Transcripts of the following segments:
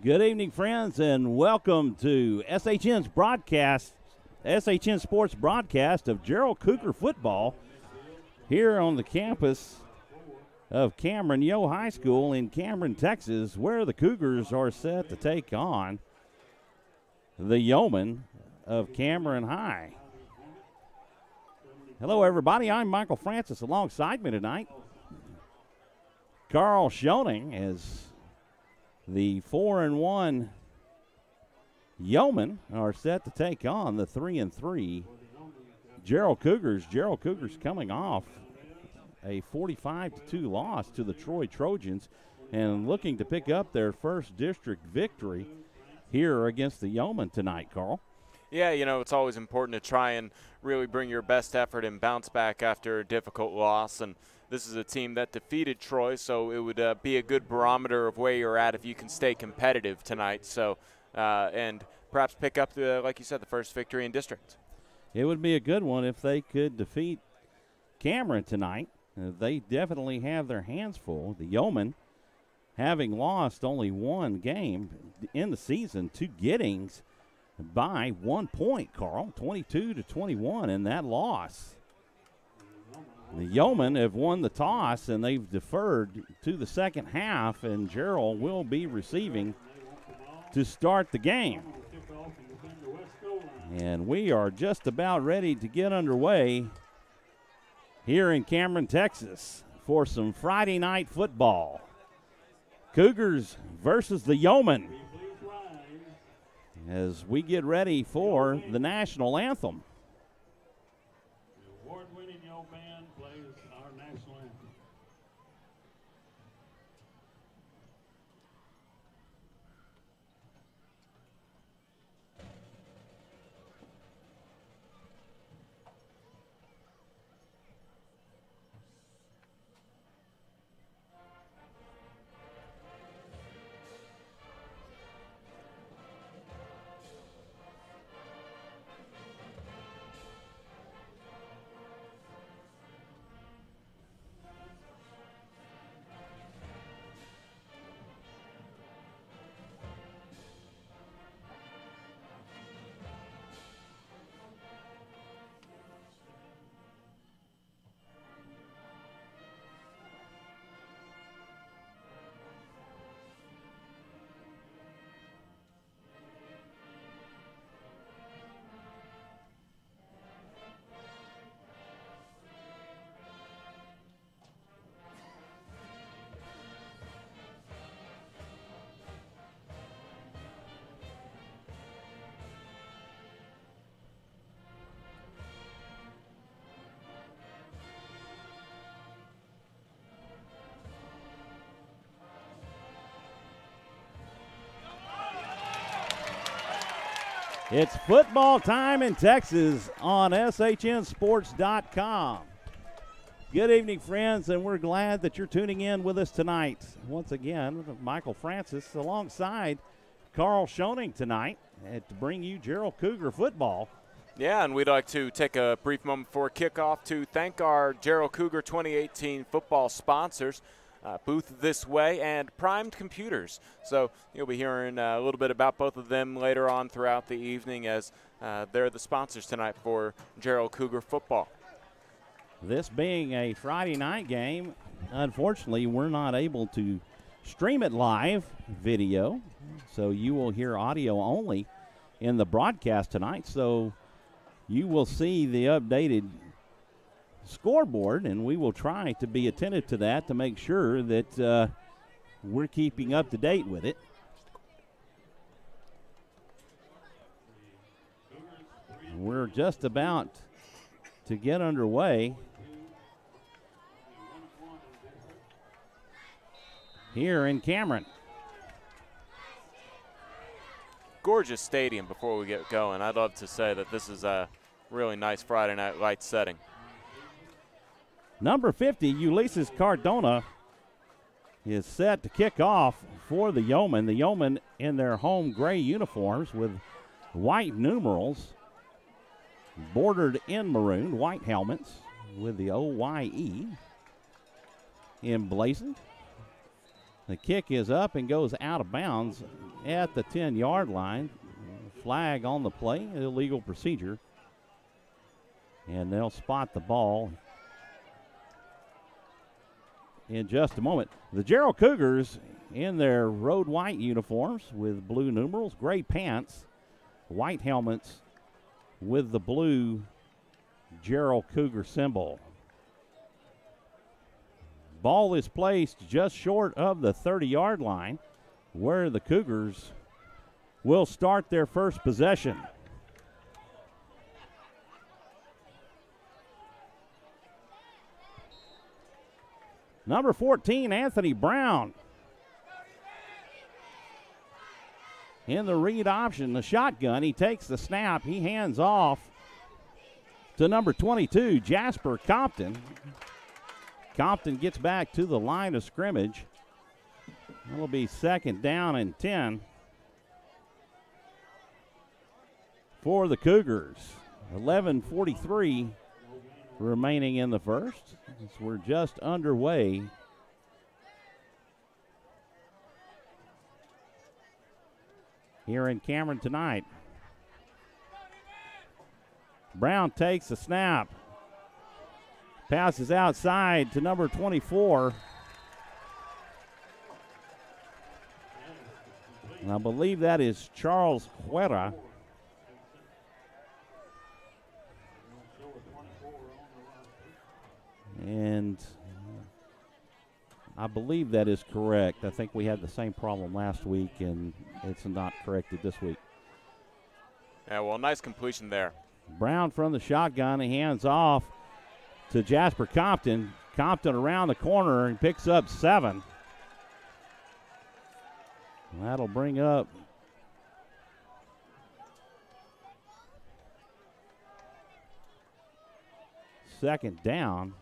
Good evening, friends, and welcome to SHN's SHN Sports broadcast of Jarrell Cougar football here on the campus of Cameron Yoe High School in Cameron, Texas, where the Cougars are set to take on the Yeomen of Cameron High. Hello, everybody. I'm Michael Francis. Alongside me tonight, Carl Schoening, as the 4-1 Yeomen are set to take on the 3-3 Jarrell Cougars. Jarrell Cougars coming off a 45-2 loss to the Troy Trojans and looking to pick up their first district victory here against the Yeomen tonight, Carl. Yeah, you know, it's always important to try and really bring your best effort and bounce back after a difficult loss. And this is a team that defeated Troy, so it would be a good barometer of where you're at if you can stay competitive tonight. So, and perhaps pick up, like you said, the first victory in district. It would be a good one if they could defeat Cameron tonight. They definitely have their hands full. The Yeomen, having lost only one game in the season to Giddings by 1 point, Carl, 22-21 in that loss. The Yeomen have won the toss, and they've deferred to the second half, and Jarrell will be receiving to start the game. And we are just about ready to get underway here in Cameron, Texas, for some Friday night football. Cougars versus the Yeomen as we get ready for the national anthem. The award-winning Yoe band plays our national anthem. It's football time in Texas on SHNSports.com. Good evening, friends, and we're glad that you're tuning in with us tonight. Once again, Michael Francis alongside Carl Schoening tonight to bring you Jarrell Cougar football. Yeah, and we'd like to take a brief moment before kickoff to thank our Jarrell Cougar 2018 football sponsors, Booth This Way and Primed Computers. So you'll be hearing a little bit about both of them later on throughout the evening as they're the sponsors tonight for Jarrell Cougar football. This being a Friday night game, unfortunately, we're not able to stream it live video, so you will hear audio only in the broadcast tonight. So you will see the updated scoreboard, and we will try to be attentive to that to make sure that we're keeping up to date with it. We're just about to get underway here in Cameron. Gorgeous stadium before we get going. I'd love to say that this is a really nice Friday night light setting. Number 50, Ulysses Cardona, is set to kick off for the Yeomen. The Yeomen in their home gray uniforms with white numerals bordered in maroon, white helmets with the OYE emblazoned. The kick is up and goes out of bounds at the 10-yard line. Flag on the play, illegal procedure. And they'll spot the ball in just a moment. The Jarrell Cougars in their road white uniforms with blue numerals, gray pants, white helmets with the blue Jarrell Cougar symbol. Ball is placed just short of the 30-yard line where the Cougars will start their first possession. Number 14, Anthony Brown. In the read option, the shotgun, he takes the snap, he hands off to number 22, Jasper Compton. Compton gets back to the line of scrimmage. That'll be 2nd down and 10 for the Cougars. 11:43 remaining in the first. We're just underway. Here in Cameron tonight. Brown takes the snap. Passes outside to number 24. And I believe that is Charles Huerta. And I believe that is correct. I think we had the same problem last week, and it's not corrected this week. Yeah, well, nice completion there. Brown from the shotgun. He hands off to Jasper Compton. Compton around the corner and picks up 7. That'll bring up second down.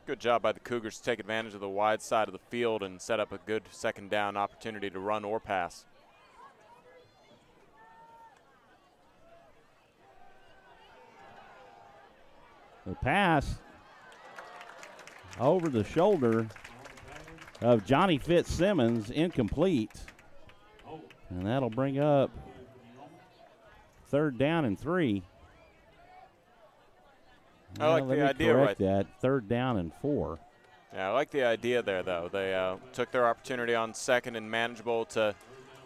Good job by the Cougars to take advantage of the wide side of the field and set up a good 2nd down opportunity to run or pass. The pass over the shoulder of Johnny Fitzsimmons, incomplete. And that'll bring up 3rd down and 3. I like the idea right there. 3rd down and 4. Yeah, I like the idea there, though. They took their opportunity on 2nd and manageable to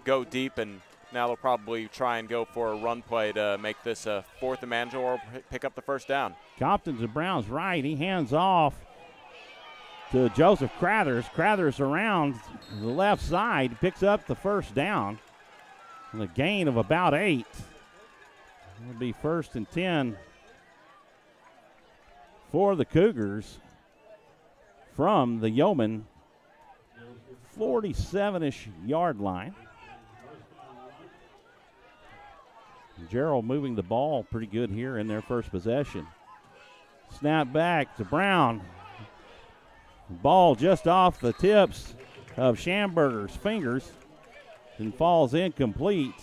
go deep, and now they'll probably try and go for a run play to make this a 4th and manageable or pick up the 1st down. Compton to Brown's right. He hands off to Joseph Crathers. Crathers around the left side, picks up the 1st down. And a gain of about 8. It'll be 1st and 10 for the Cougars from the Yoemen 47-ish yard line. Jarrell moving the ball pretty good here in their first possession. Snap back to Brown. Ball just off the tips of Schamberger's fingers and falls incomplete.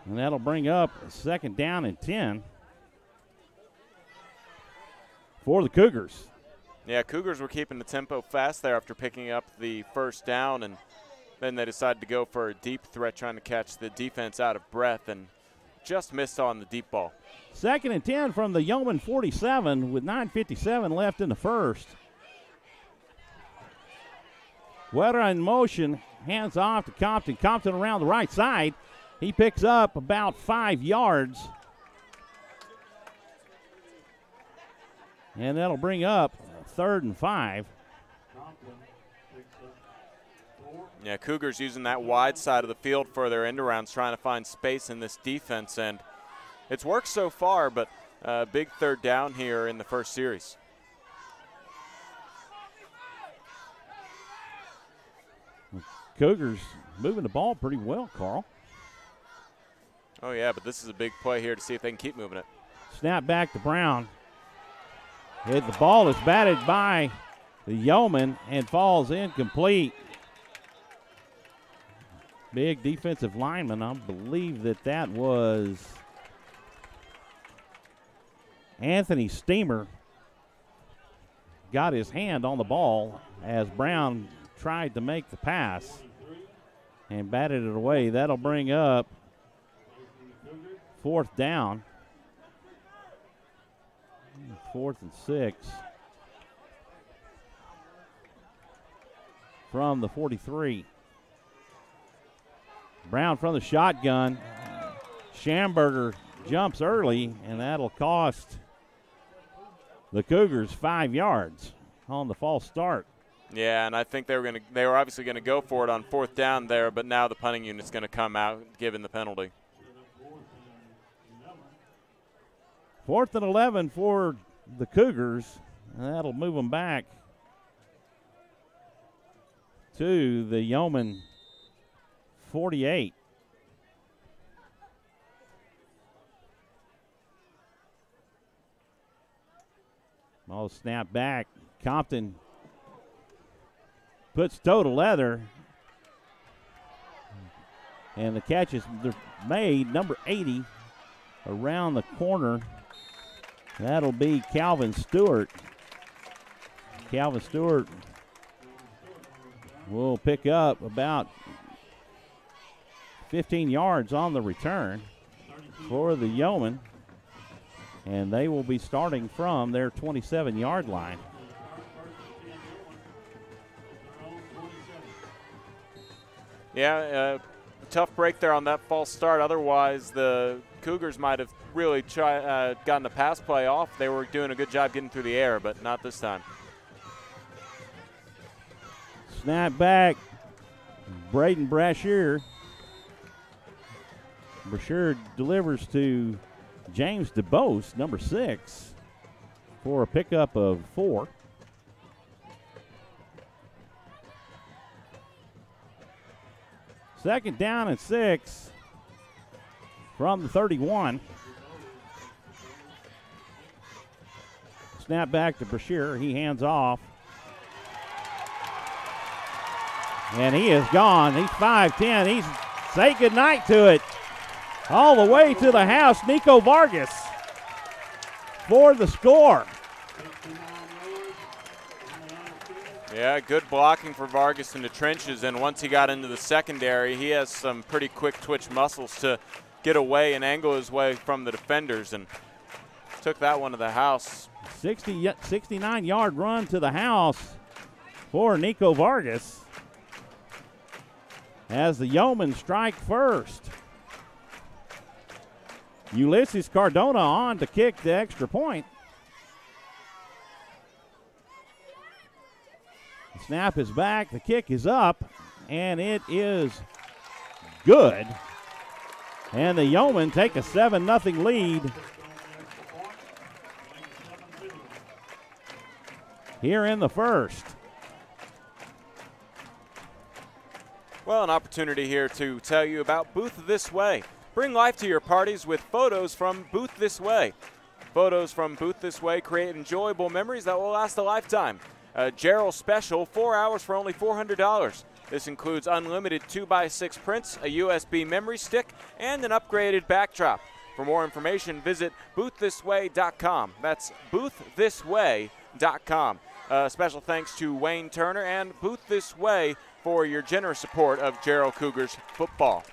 And that'll bring up 2nd down and 10 for the Cougars. Yeah, Cougars were keeping the tempo fast there after picking up the 1st down, and then they decided to go for a deep threat, trying to catch the defense out of breath, and just missed on the deep ball. 2nd and 10 from the Yoemen 47 with 9:57 left in the first. Wetter in motion, hands off to Compton. Compton around the right side. He picks up about 5 yards. And that'll bring up 3rd and 5. Yeah, Cougars using that wide side of the field for their end arounds, trying to find space in this defense, and it's worked so far, but big 3rd down here in the first series. Cougars moving the ball pretty well, Carl. Oh, yeah, but this is a big play here to see if they can keep moving it. Snap back to Brown. The ball is batted by the Yoemen and falls incomplete. Big defensive lineman. I believe that was Anthony Steamer. got his hand on the ball as Brown tried to make the pass and batted it away. That'll bring up 4th down. 4th and 6 from the 43. Brown from the shotgun. Schamberger jumps early, and that'll cost the Cougars 5 yards on the false start. Yeah, and I think they were obviously gonna go for it on 4th down there, but now the punting unit's gonna come out given the penalty. 4th and 11 for the Cougars, and that'll move them back to the Yoemen 48. Ball snap back. Compton puts toe to leather. And the catch is made. Number 80 around the corner. That'll be Calvin Stewart. Calvin Stewart will pick up about 15 yards on the return for the Yoemen. And they will be starting from their 27-yard line. Yeah, tough break there on that false start. Otherwise, the Cougars might have really gotten the pass play off. They were doing a good job getting through the air, but not this time. Snap back. Braden Brashear. Brashear delivers to James DeBose, number 6, for a pickup of 4. Second down and 6 from the 31. Snap back to Brashear. He hands off. And he is gone. He's 5'10". He's say goodnight to it. All the way to the house, Nico Vargas for the score. Yeah, good blocking for Vargas in the trenches, and once he got into the secondary, he has some pretty quick twitch muscles to get away and angle his way from the defenders, and took that one to the house. 69-yard run to the house for Nico Vargas as the Yeomen strike first. Ulysses Cardona on to kick the extra point. The snap is back, the kick is up, and it is good. And the Yeomen take a 7-0 lead here in the first. Well, an opportunity here to tell you about Booth This Way. Bring life to your parties with photos from Booth This Way. Photos from Booth This Way create enjoyable memories that will last a lifetime. A Jarrell special, 4 hours for only $400. This includes unlimited 2x6 prints, a USB memory stick, and an upgraded backdrop. For more information, visit bootthisway.com. That's bootthisway.com. Special thanks to Wayne Turner and Booth This Way for your generous support of Jarrell Cougars football.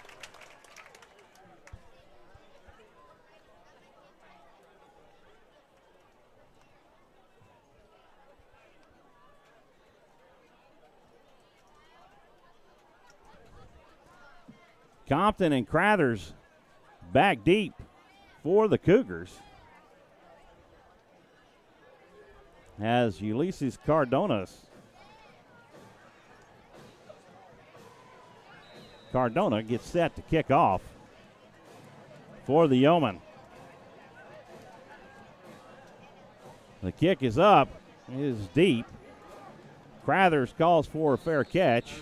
Compton and Crathers back deep for the Cougars as Ulysses Cardona gets set to kick off for the Yeomen. The kick is up, it is deep. Crathers calls for a fair catch.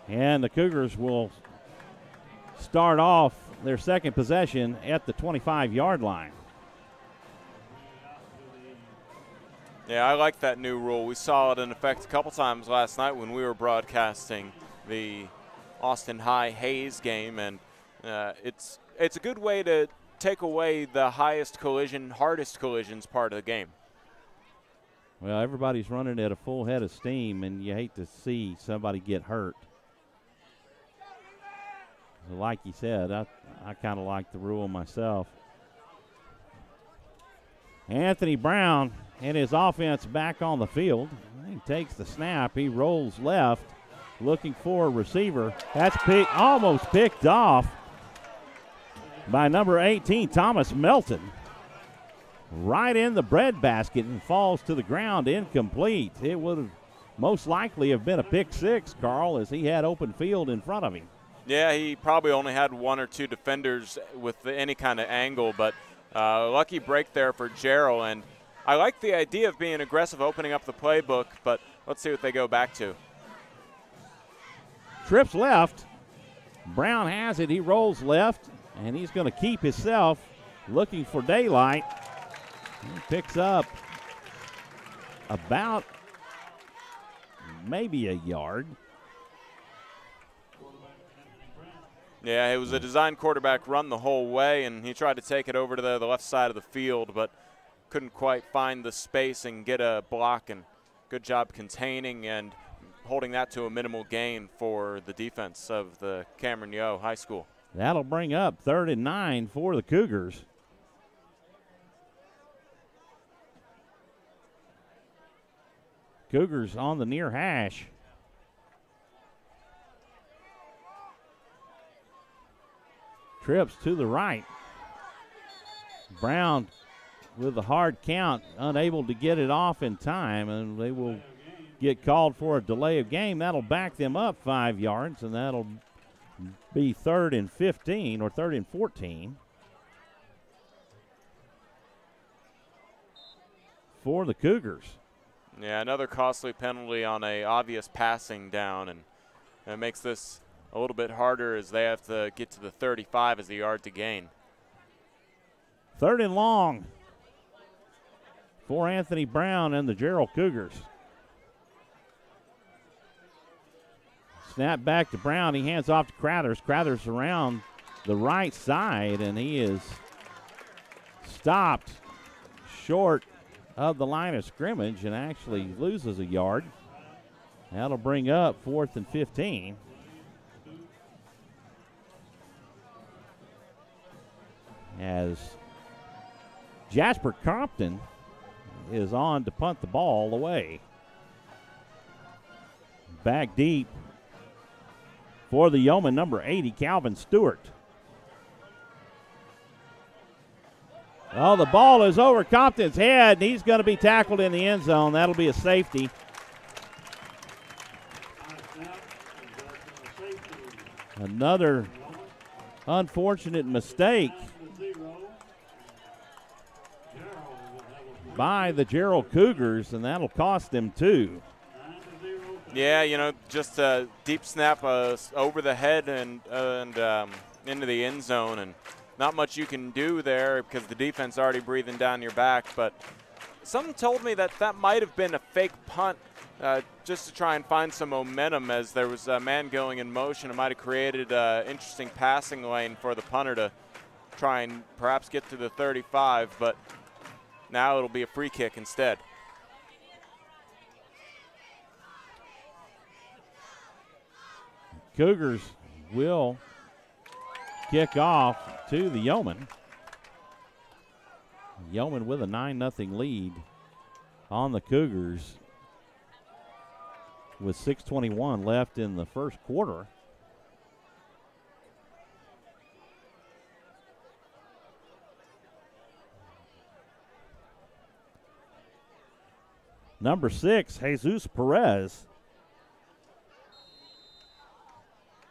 And the Cougars will start off their second possession at the 25-yard line. Yeah, I like that new rule. We saw it in effect a couple times last night when we were broadcasting the Austin High Hayes game, and it's a good way to take away the hardest collisions part of the game. Well, everybody's running at a full head of steam, and you hate to see somebody get hurt. So like you said, I kind of like the rule myself. Anthony Brown and his offense back on the field. He takes the snap. He rolls left, looking for a receiver. That's almost picked off by number 18, Thomas Melton. Right in the breadbasket and falls to the ground, incomplete. It would have most likely have been a pick six, Carl, as he had open field in front of him. Yeah, he probably only had one or two defenders with any kind of angle, but lucky break there for Jarrell. And I like the idea of being aggressive, opening up the playbook, but let's see what they go back to. Trips left. Brown has it. He rolls left, and he's going to keep himself looking for daylight. He picks up about maybe a yard. Yeah, it was a design quarterback run the whole way, and he tried to take it over to the left side of the field, but couldn't quite find the space and get a block, and good job containing and holding that to a minimal gain for the defense of the Cameron Yoe High School. That'll bring up 3rd and 9 for the Cougars. Cougars on the near hash. Trips to the right. Brown with a hard count, unable to get it off in time, and they will get called for a delay of game. That'll back them up 5 yards, and that'll be 3rd and 15 or 3rd and 14 for the Cougars. Yeah, another costly penalty on a obvious passing down, and it makes this a little bit harder as they have to get to the 35 as the yard to gain. 3rd and long for Anthony Brown and the Jarrell Cougars. Snap back to Brown. He hands off to Crothers. Crothers around the right side, and he is stopped short of the line of scrimmage and actually loses a yard. That'll bring up 4th and 15. As Jasper Compton is on to punt the ball away. Back deep for the Yeoman, number 80, Calvin Stewart. Oh, the ball is over Compton's head, and he's going to be tackled in the end zone. That'll be a safety. Another unfortunate mistake by the Jarrell Cougars, and that'll cost them 2. Yeah, you know, just a deep snap over the head and into the end zone, and not much you can do there because the defense already breathing down your back. But someone told me that might have been a fake punt just to try and find some momentum as there was a man going in motion. It might have created an interesting passing lane for the punter to try and perhaps get to the 35, but now it'll be a free kick instead. Cougars will kick off to the Yeoman. Yeoman with a 9-0 lead on the Cougars with 6:21 left in the first quarter. Number 6, Jesus Perez,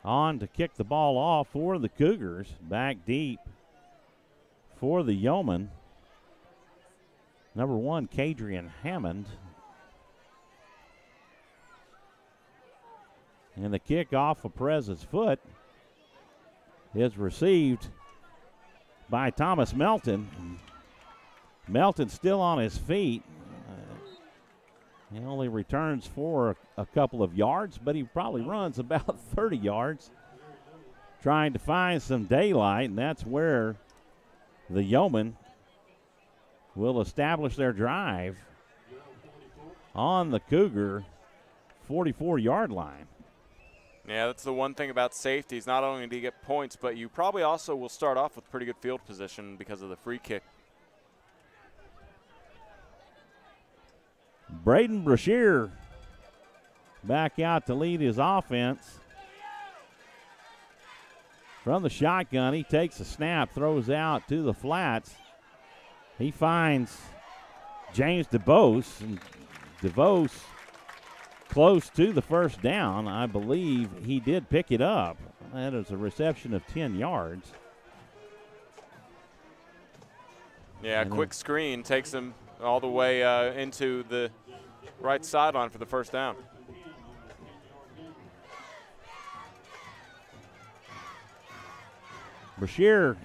on to kick the ball off for the Cougars. Back deep for the Yeoman, number 1, Kadrian Hammond. And the kick off of Perez's foot is received by Thomas Melton. Melton still on his feet. He only returns for a couple of yards, but he probably runs about 30 yards trying to find some daylight, and that's where the Yeomen will establish their drive on the Cougar 44-yard line. Yeah, that's the one thing about safeties. Not only do you get points, but you probably also will start off with pretty good field position because of the free kick. Braden Brashear back out to lead his offense. From the shotgun, he takes a snap, throws out to the flats. He finds James DeVos, and DeVos close to the first down. I believe he did pick it up. That is a reception of 10 yards. Yeah, quick screen takes him all the way into the right sideline for the first down. Brashear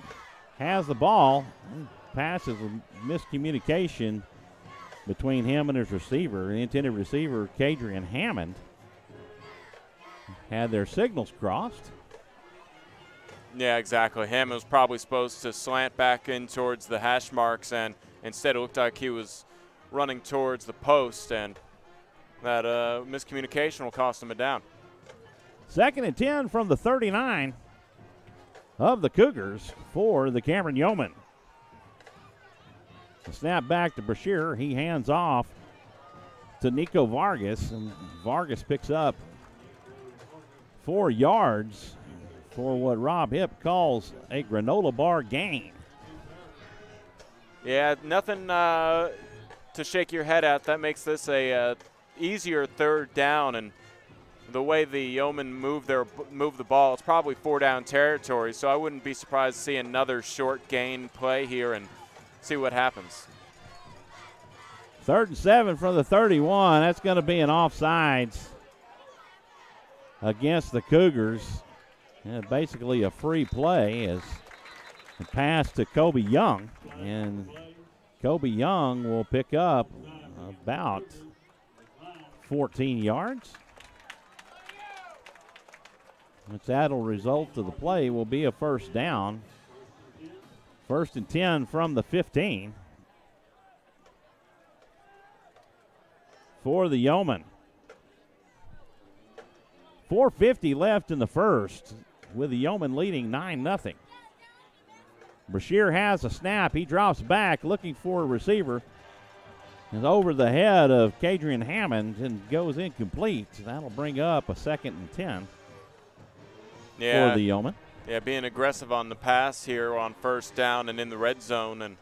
has the ball. Passes a miscommunication between him and his receiver. The intended receiver, Kadrian Hammond, had their signals crossed. Yeah, exactly. Hammond was probably supposed to slant back in towards the hash marks, and instead it looked like he was running towards the post, and that miscommunication will cost him a down. 2nd and 10 from the 39 of the Cougars for the Cameron Yeomen. The snap back to Brashear. He hands off to Nico Vargas, and Vargas picks up 4 yards for what Rob Hipp calls a granola bar gain. Yeah, nothing to shake your head at. That makes this a easier third down, and the way the Yeomen move the ball, it's probably 4-down territory, so I wouldn't be surprised to see another short gain play here and see what happens. 3rd and 7 from the 31. That's going to be an offsides against the Cougars. And basically a free play as the pass to Kobe Young. And Kobe Young will pick up about 14 yards. Which that'll result to the play will be a first down. 1st and 10 from the 15 for the Yeomen. 4:50 left in the first, with the Yeomen leading 9-0. Brashear has a snap. He drops back looking for a receiver. Is over the head of Kadrian Hammond and goes incomplete. That'll bring up a 2nd and 10 for the Yeomen. Yeah, being aggressive on the pass here on first down and in the red zone, and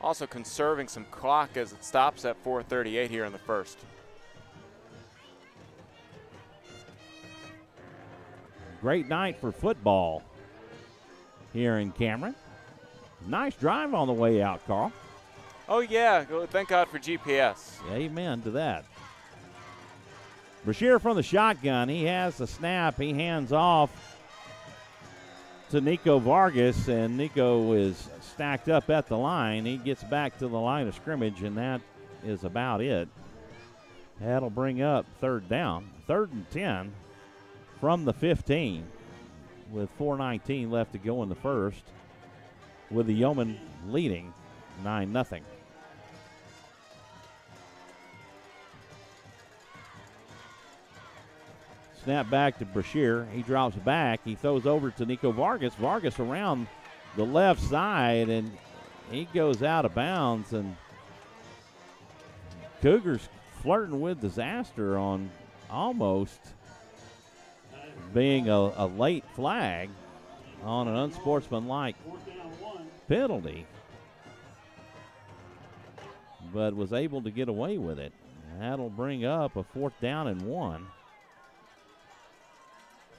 also conserving some clock as it stops at 4:38 here in the first. Great night for football here in Cameron. Nice drive on the way out, Carl. Oh, yeah. Thank God for GPS. Amen to that. Brashear from the shotgun. He has the snap. He hands off to Nico Vargas, and Nico is stacked up at the line. He gets back to the line of scrimmage, and that is about it. That'll bring up 3rd down. 3rd and 10 from the 15 with 4:19 left to go in the first, with the Yeomen leading 9-0. Snap back to Brashear. He drops back. He throws over to Nico Vargas. Vargas around the left side, and he goes out of bounds. And Cougars flirting with disaster on almost being a late flag on an unsportsmanlike penalty, but was able to get away with it. That'll bring up a 4th down and 1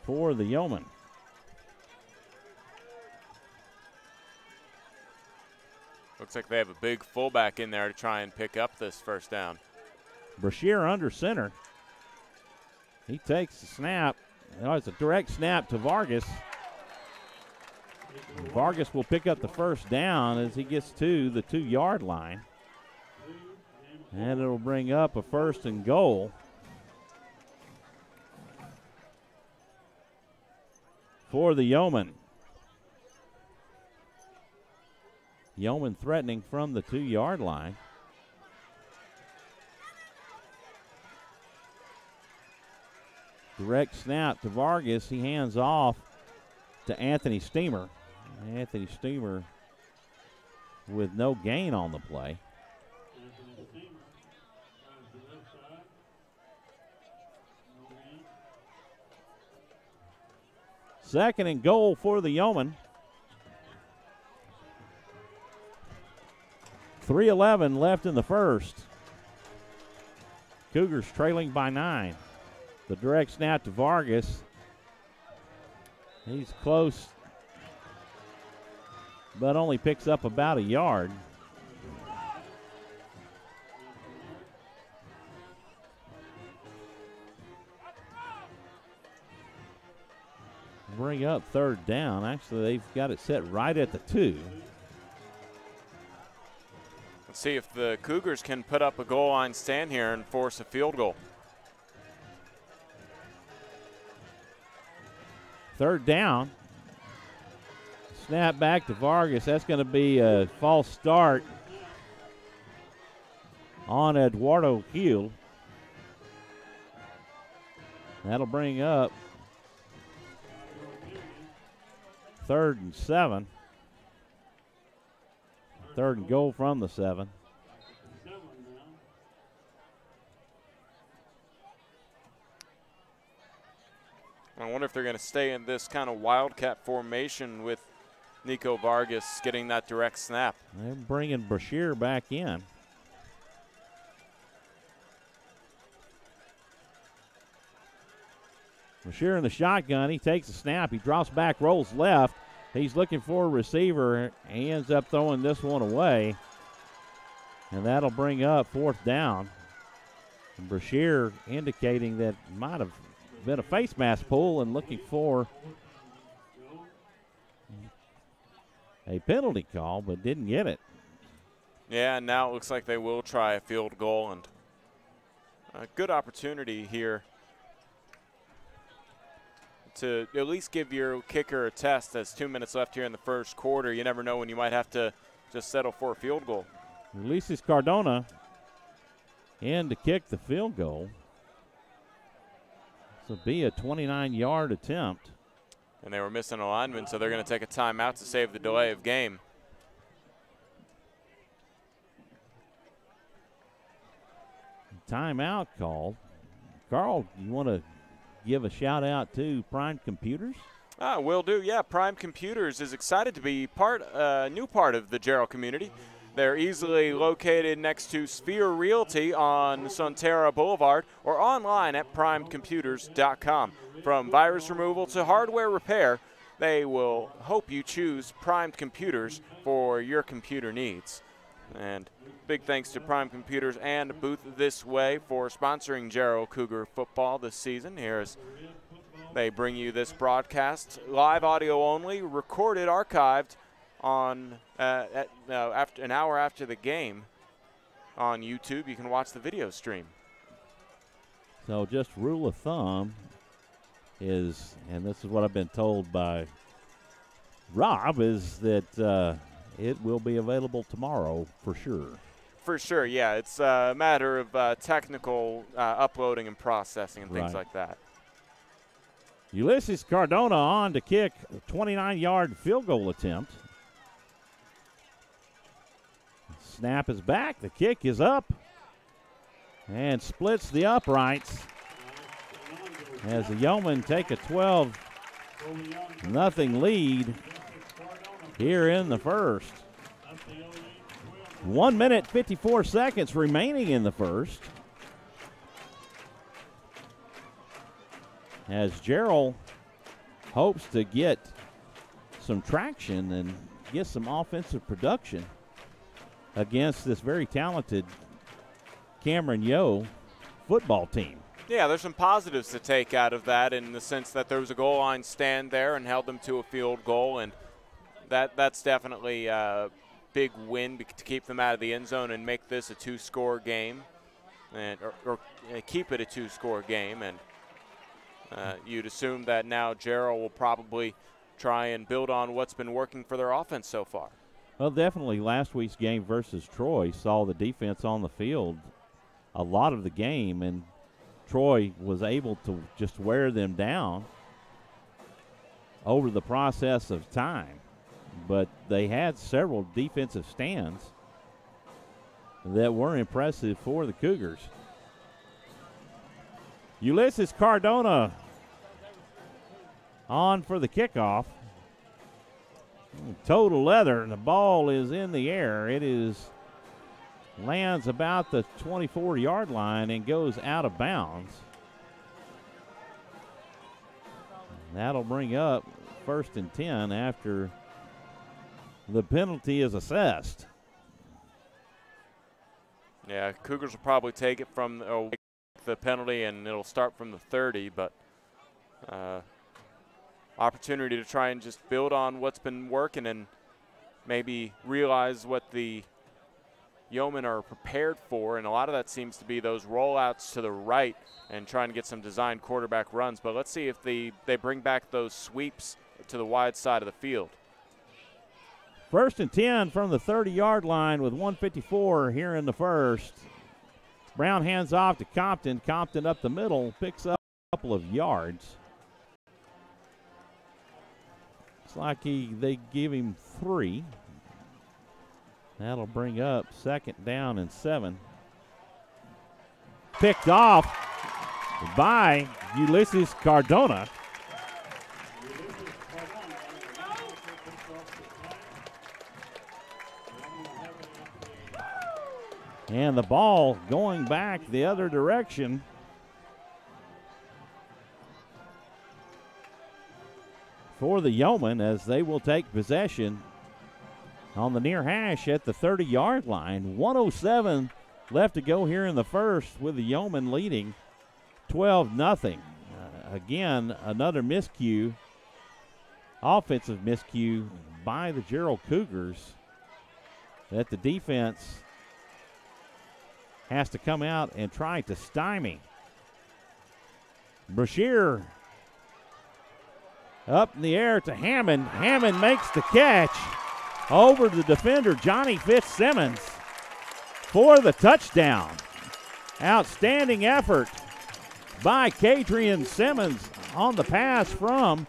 for the Yeomen. Looks like they have a big fullback in there to try and pick up this first down. Brashear under center. He takes the snap. It's a direct snap to Vargas. Vargas will pick up the first down as he gets to the 2-yard line. And it'll bring up a 1st and goal for the Yeomen. Yoemen threatening from the 2-yard line. Direct snap to Vargas. He hands off to Anthony Steamer. Anthony Steamer with no gain on the play. Second and goal for the Yoemen. 3:11 left in the first. Cougars trailing by 9. The direct snap to Vargas. He's close, but only picks up about a yard. Bring up third down. Actually, they've got it set right at the 2. Let's see if the Cougars can put up a goal line stand here and force a field goal. Third down. Snap back to Vargas. That's going to be a false start on Eduardo Hill. That'll bring up 3rd and 7. 3rd and goal from the 7. I wonder if they're going to stay in this kind of wildcat formation with Nico Vargas getting that direct snap. They're bringing Brashear back in. Brashear in the shotgun. He takes a snap. He drops back, rolls left. He's looking for a receiver. He ends up throwing this one away. And that'll bring up 4th down. And Brashear indicating that might have been a face mask pull and looking for a penalty call, but didn't get it. Yeah, and now it looks like they will try a field goal, and a good opportunity here to at least give your kicker a test. There's 2 minutes left here in the first quarter. You never know when you might have to just settle for a field goal. Ulysses Cardona in to kick the field goal. This will be a 29-yard attempt. And they were missing a lineman, so they're going to take a timeout to save the delay of game. Timeout called. Carl, you want to give a shout out to Prime Computers? Will do. Yeah, Prime Computers is excited to be a new part of the Jarrell community. They're easily located next to Sphere Realty on Sonterra Boulevard or online at primecomputers.com. From virus removal to hardware repair, they will hope you choose Prime Computers for your computer needs. And big thanks to Prime Computers and Booth This Way for sponsoring Jarrell Cougar football this season. Here's they bring you this broadcast, live audio only, recorded, archived on after an hour after the game on YouTube. You can watch the video stream. So just rule of thumb is, and this is what I've been told by Rob, is that it will be available tomorrow for sure. For sure, yeah. It's a matter of technical uploading and processing and things like that. Ulysses Cardona on to kick a 29-yard field goal attempt. Snap is back. The kick is up and splits the uprights as the Yeomen take a 12-0 lead here in the first. 1 minute, 54 seconds remaining in the first. As Jarrell hopes to get some traction and get some offensive production against this very talented Cameron Yoe football team. Yeah, there's some positives to take out of that in the sense that there was a goal line stand there and held them to a field goal, and that's definitely a big win to keep them out of the end zone and make this a 2-score game, and or keep it a 2-score game. And you'd assume that now Jarrell will probably try and build on what's been working for their offense so far. Well, definitely last week's game versus Troy saw the defense on the field a lot of the game, and Troy was able to just wear them down over the process of time. But they had several defensive stands that were impressive for the Cougars. Ulysses Cardona on for the kickoff. Total leather, and the ball is in the air. It lands about the 24-yard line and goes out of bounds. That'll bring up 1st and 10 after the penalty is assessed. Yeah, Cougars will probably take it from the penalty, and it'll start from the 30, but opportunity to try and just build on what's been working and maybe realize what the Yeomen are prepared for, and a lot of that seems to be those rollouts to the right and trying to get some designed quarterback runs. But let's see if they bring back those sweeps to the wide side of the field. 1st and 10 from the 30-yard line with 1:54 here in the first. Brown hands off to Compton. Compton up the middle, picks up a couple of yards. Looks like they give him 3. That'll bring up 2nd down and 7. Picked off by Ulysses Cardona. And the ball going back the other direction. For the Yeomen, as they will take possession on the near hash at the 30-yard line. 1:07 left to go here in the first, with the Yeomen leading 12-0. Again, another miscue, offensive miscue by the Jarrell Cougars, that the defense has to come out and try to stymie. Brashear up in the air to Hammond. Hammond makes the catch over the defender, Johnny Fitzsimmons, for the touchdown. Outstanding effort by Kadrian Simmons on the pass from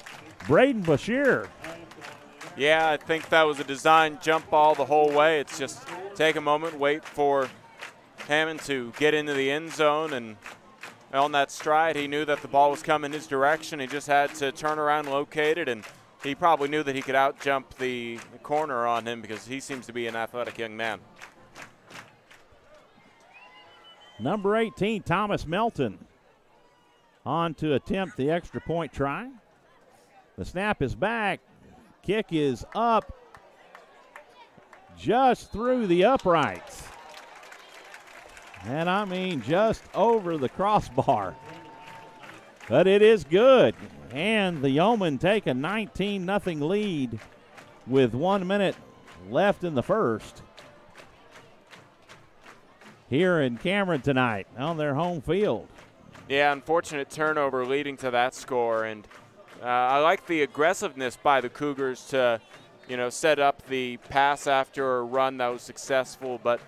Braden Brashear. Yeah, I think that was a designed jump ball the whole way. It's just take a moment, wait for Hammond to get into the end zone, and on that stride, he knew that the ball was coming his direction. He just had to turn around, locate it, and he probably knew that he could out-jump the corner on him because he seems to be an athletic young man. Number 18, Thomas Melton, on to attempt the extra point try. The snap is back. Kick is up just through the uprights. And I mean just over the crossbar. But it is good. And the Yeomen take a 19-0 lead with 1 minute left in the first. Here in Cameron tonight on their home field. Yeah, unfortunate turnover leading to that score. And I like the aggressiveness by the Cougars to, set up the pass after a run that was successful. But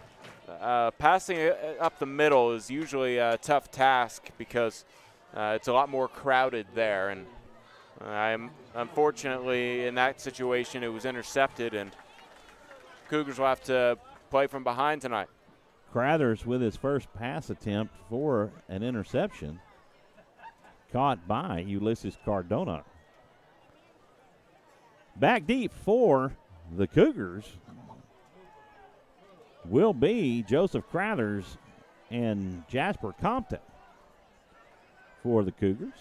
passing it up the middle is usually a tough task because it's a lot more crowded there. And unfortunately, in that situation, it was intercepted, and Cougars will have to play from behind tonight. Crathers with his first pass attempt for an interception, caught by Ulysses Cardona. Back deep for the Cougars will be Joseph Crathers and Jasper Compton for the Cougars.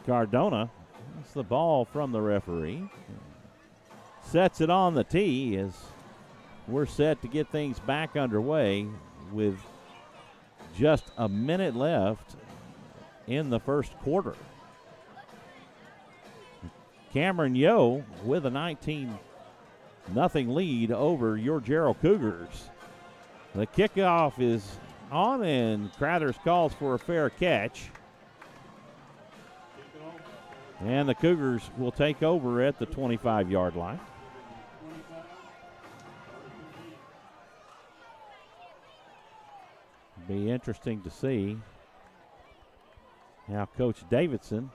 Cardona gets the ball from the referee. Sets it on the tee as we're set to get things back underway with just a minute left in the first quarter. Cameron Yoe with a 19-0 lead over your Jarrell Cougars. The kickoff is on, and Crathers calls for a fair catch. And the Cougars will take over at the 25-yard line. Be interesting to see how Coach Davidson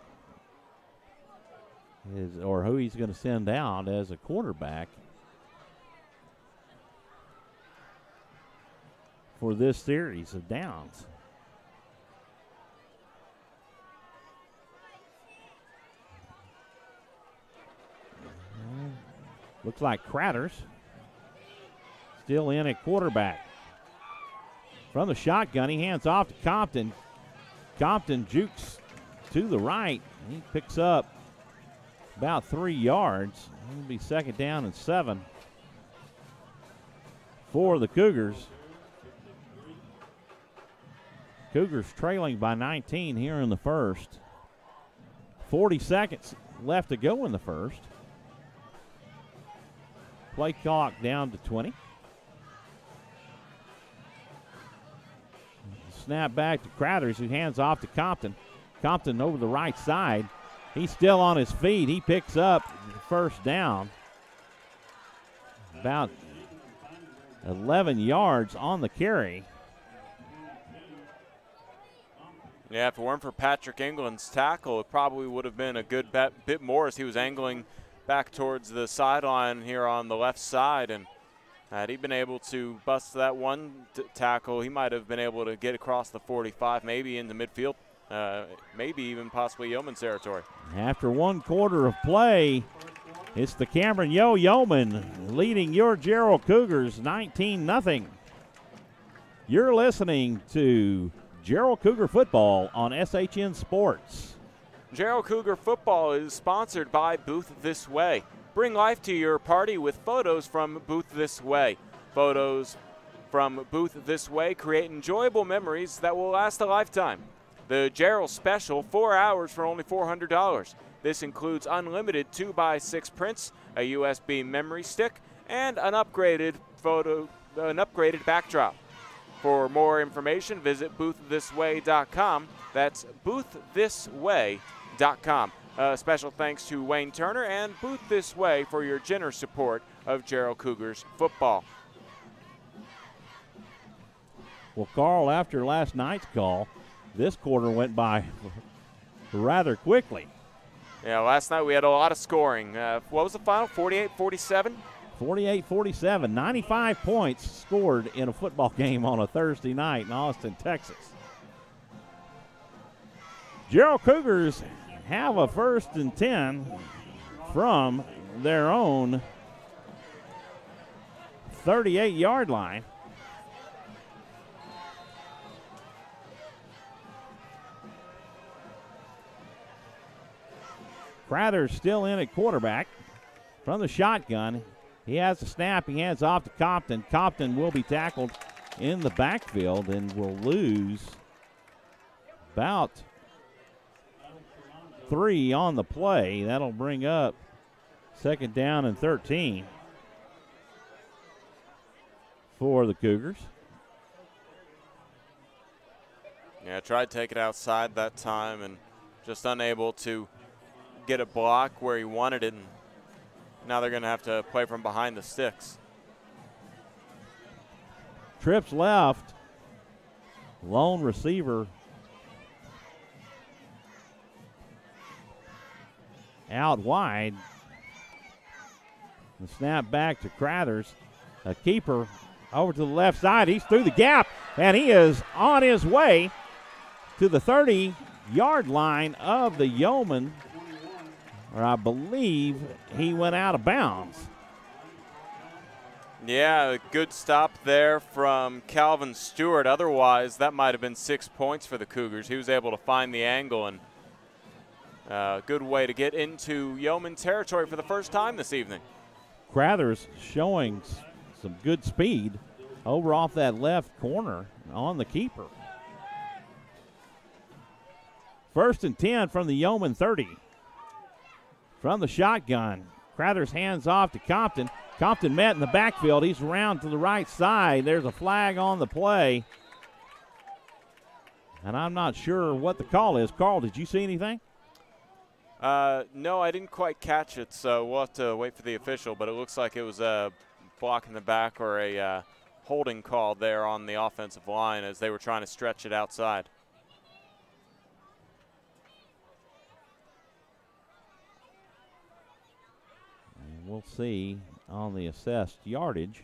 or who he's going to send out as a quarterback for this series of downs. Looks like Cratters still in at quarterback. From the shotgun, he hands off to Compton. Compton jukes to the right. He picks up about 3 yards. It'll be 2nd down and 7 for the Cougars. Cougars trailing by 19 here in the first. 40 seconds left to go in the first. Play clock down to 20. Snap back to Cratters, who hands off to Compton. Compton over the right side. He's still on his feet. He picks up first down. About 11 yards on the carry. Yeah, if it weren't for Patrick England's tackle, it probably would have been a good bit more as he was angling back towards the sideline here on the left side. And had he been able to bust that one tackle, he might have been able to get across the 45, maybe into midfield, maybe even possibly Yeoman's territory. After 1 quarter of play, it's the Cameron Yoe Yoemen leading your Jarrell Cougars 19-0. You're listening to Jarrell Cougar Football on SHN Sports. Jarrell Cougar Football is sponsored by Booth This Way. Bring life to your party with photos from Booth This Way. Photos from Booth This Way create enjoyable memories that will last a lifetime. The Jarrell Special, 4 hours for only $400. This includes unlimited 2x6 prints, a USB memory stick, and an upgraded backdrop. For more information, visit bootthisway.com. That's bootthisway.com. Special thanks to Wayne Turner and Booth This Way for your generous support of Jarrell Cougars football. Well, Carl, after last night's call, this quarter went by rather quickly. Yeah, last night we had a lot of scoring. What was the final, 48-47? 48-47, 95 points scored in a football game on a Thursday night in Austin, Texas. Jarrell Cougars have a 1st and 10 from their own 38-yard line. Cratters still in at quarterback. From the shotgun, he has a snap. He hands off to Compton. Compton will be tackled in the backfield and will lose about 3 on the play. That'll bring up 2nd down and 13 for the Cougars. Yeah, tried to take it outside that time and just unable to get a block where he wanted it. And now they're going to have to play from behind the sticks. Trips left. Lone receiver out wide. The snap back to Cratters. A keeper over to the left side. He's through the gap, and he is on his way to the 30-yard line of the Yeoman. Or I believe he went out of bounds. Yeah, a good stop there from Calvin Stewart. Otherwise, that might have been 6 points for the Cougars. He was able to find the angle, and a good way to get into Yeoman territory for the first time this evening. Crathers showing some good speed over off that left corner on the keeper. 1st and 10 from the Yeoman 30. From the shotgun, Crathers hands off to Compton. Compton met in the backfield. He's around to the right side. There's a flag on the play. And I'm not sure what the call is. Carl, did you see anything? No, I didn't quite catch it, so we'll have to wait for the official, but it looks like it was a block in the back or a holding call there on the offensive line as they were trying to stretch it outside. And we'll see on the assessed yardage.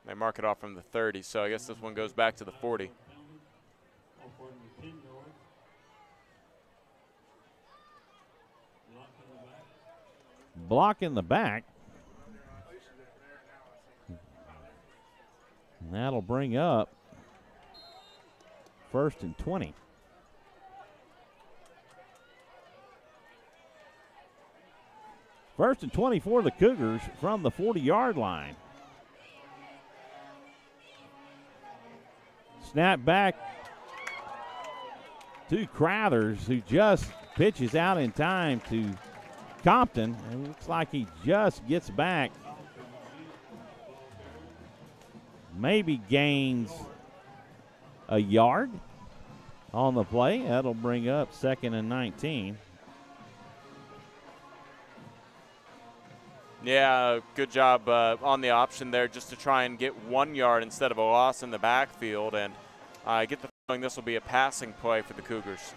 They mark it off from the 30, so I guess this one goes back to the 40. Block in the back. And that'll bring up 1st and 20. First and 20 for the Cougars from the 40-yard line. Snap back to Crothers, who just pitches out in time to Compton. It looks like he just gets back. Maybe gains a yard on the play. That'll bring up 2nd and 19. Yeah, good job on the option there just to try and get 1 yard instead of a loss in the backfield. And I get the feeling this will be a passing play for the Cougars.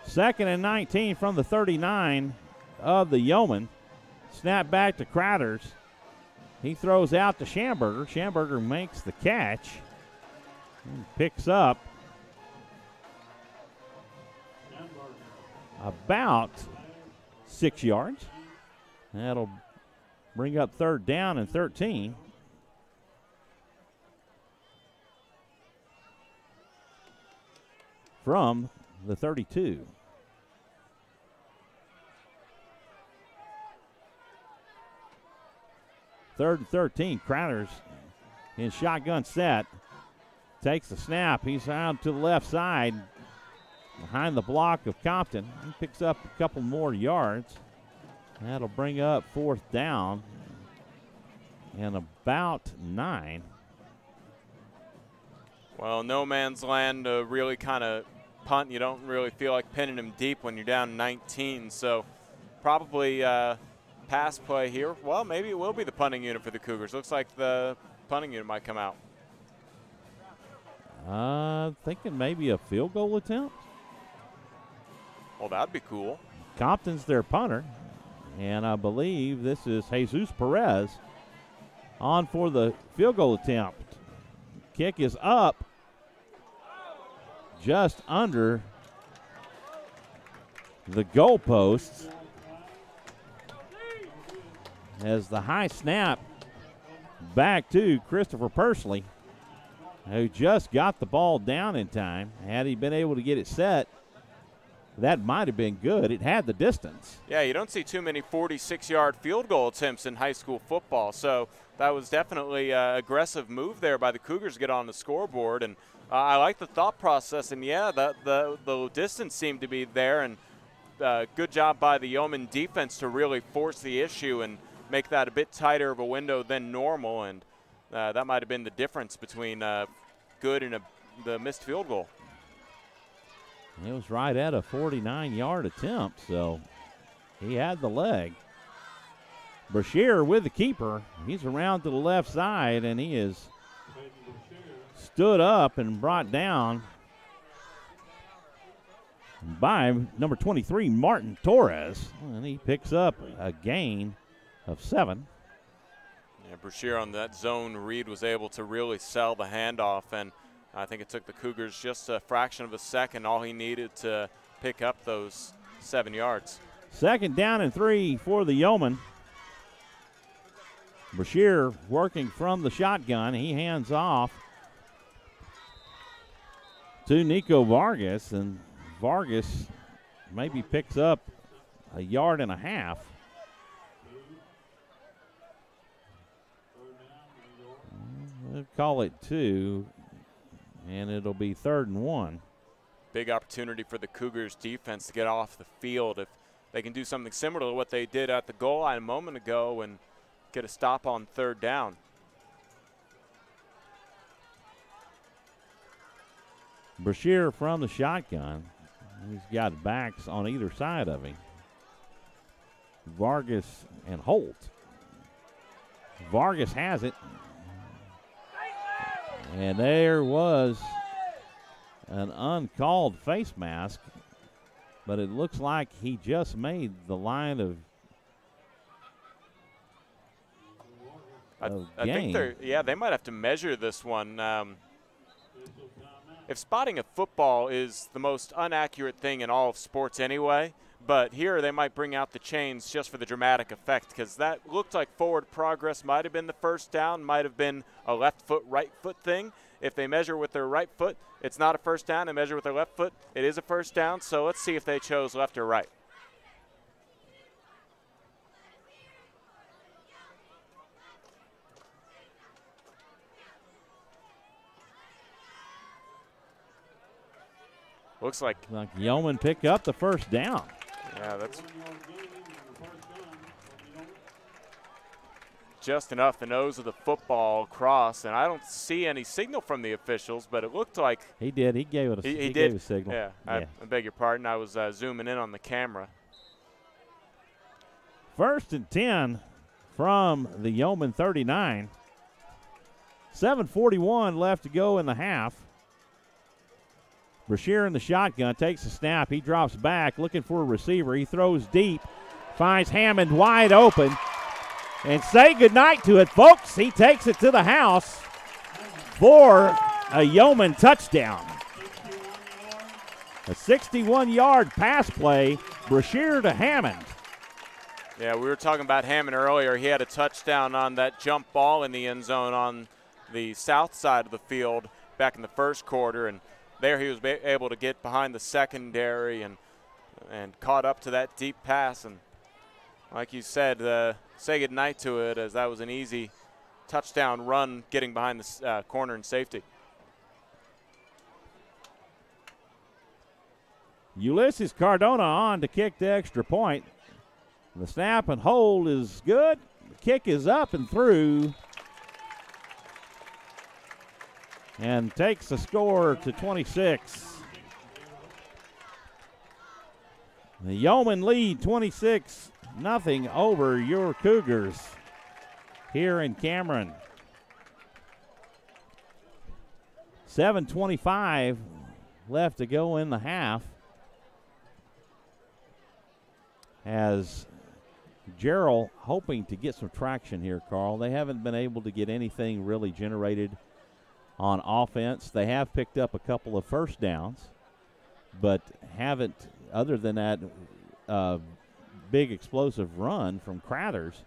2nd and 19 from the 39 of the Yeoman. Snap back to Crothers. He throws out to Schamberger. Schamberger makes the catch and picks up about 6 yards. That'll bring up 3rd down and 13. From the 32. Third and 13. Crothers in shotgun set. Takes the snap. He's out to the left side behind the block of Compton. He picks up a couple more yards. That'll bring up 4th down and about 9. Well, no man's land to really kind of punt. You don't really feel like pinning him deep when you're down 19. So probably pass play here. Well, maybe it will be the punting unit for the Cougars. Looks like the punting unit might come out. Thinking maybe a field goal attempt. Well, that'd be cool. Compton's their punter. And I believe this is Jesus Perez on for the field goal attempt. Kick is up just under the goalposts as the high snap back to Christopher Pursley, who just got the ball down in time. Had he been able to get it set, that might have been good. It had the distance. Yeah, you don't see too many 46-yard field goal attempts in high school football, so that was definitely an aggressive move there by the Cougars to get on the scoreboard. And I like the thought process, and yeah, the distance seemed to be there, and good job by the Yeoman defense to really force the issue and make that a bit tighter of a window than normal, and that might have been the difference between good and the missed field goal. It was right at a 49-yard attempt, so he had the leg. Brashear with the keeper. He's around to the left side, and he is stood up and brought down by number 23, Martin Torres. And he picks up a gain of 7. Yeah, Brashear on that zone read was able to really sell the handoff, and I think it took the Cougars just a fraction of a second. All he needed to pick up those 7 yards. 2nd down and 3 for the Yeoman. Brashear working from the shotgun. He hands off to Nico Vargas, and Vargas maybe picks up a yard and a half. We'll call it 2. And it'll be 3rd and 1. Big opportunity for the Cougars defense to get off the field if they can do something similar to what they did at the goal line a moment ago and get a stop on 3rd down. Brashear from the shotgun. He's got backs on either side of him. Vargas and Holt. Vargas has it. And there was an uncalled face mask, but it looks like he just made the line of I think they might have to measure this one. If spotting a football is the most inaccurate thing in all of sports anyway, but here they might bring out the chains just for the dramatic effect, because that looked like forward progress. Might have been the first down, might have been a left foot, right foot thing. If they measure with their right foot, it's not a first down. They measure with their left foot, it is a first down. So let's see if they chose left or right. Looks like Yoemen pick up the first down. Yeah, that's just enough the nose of the football cross, and I don't see any signal from the officials, but it looked like he did. He gave it a, he gave a signal. Yeah, I beg your pardon. I was zooming in on the camera. 1st and 10 from the Yoemen 39. 7:41 left to go in the half. Brashear in the shotgun, takes a snap. He drops back, looking for a receiver. He throws deep, finds Hammond wide open. And say goodnight to it, folks. He takes it to the house for a Yoemen touchdown. A 61-yard pass play, Brashear to Hammond. Yeah, we were talking about Hammond earlier. He had a touchdown on that jump ball in the end zone on the south side of the field back in the first quarter, and there he was able to get behind the secondary and caught up to that deep pass. And like you said, say goodnight to it, as that was an easy touchdown run getting behind the corner and safety. Ulysses Cardona on to kick the extra point. The snap and hold is good. The kick is up and through. And takes the score to 26. The Yoemen lead 26-0 over your Cougars here in Cameron. 7:25 left to go in the half, as Jarrell hoping to get some traction here, Carl. They haven't been able to get anything really generated on offense. They have picked up a couple of first downs, but haven't, other than that big explosive run from Crathers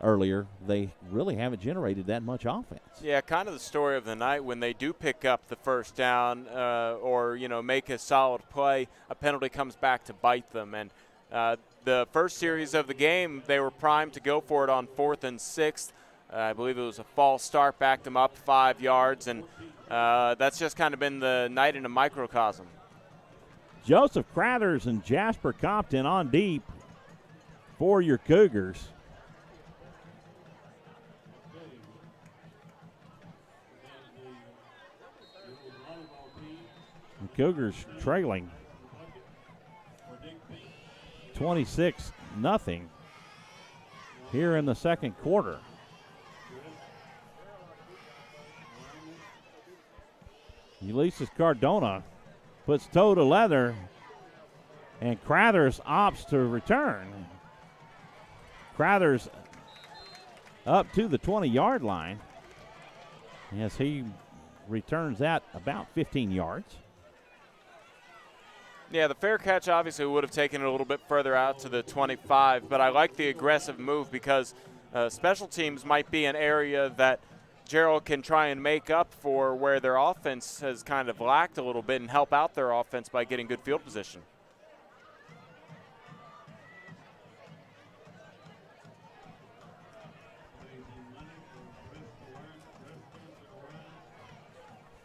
earlier, they really haven't generated that much offense. Yeah, kind of the story of the night. When they do pick up the first down or, make a solid play, a penalty comes back to bite them. And the first series of the game, they were primed to go for it on 4th and 6. I believe it was a false start, backed them up 5 yards, and that's just kind of been the night in a microcosm. Joseph Crathers and Jasper Compton on deep for your Cougars. The Cougars trailing 26-0 here in the second quarter. Ulysses Cardona puts toe to leather, and Crathers opts to return. Crathers up to the 20-yard line as he returns that about 15 yards. Yeah, the fair catch obviously would have taken it a little bit further out to the 25, but I like the aggressive move because special teams might be an area that Jarrell can try and make up for where their offense has kind of lacked a little bit and help out their offense by getting good field position.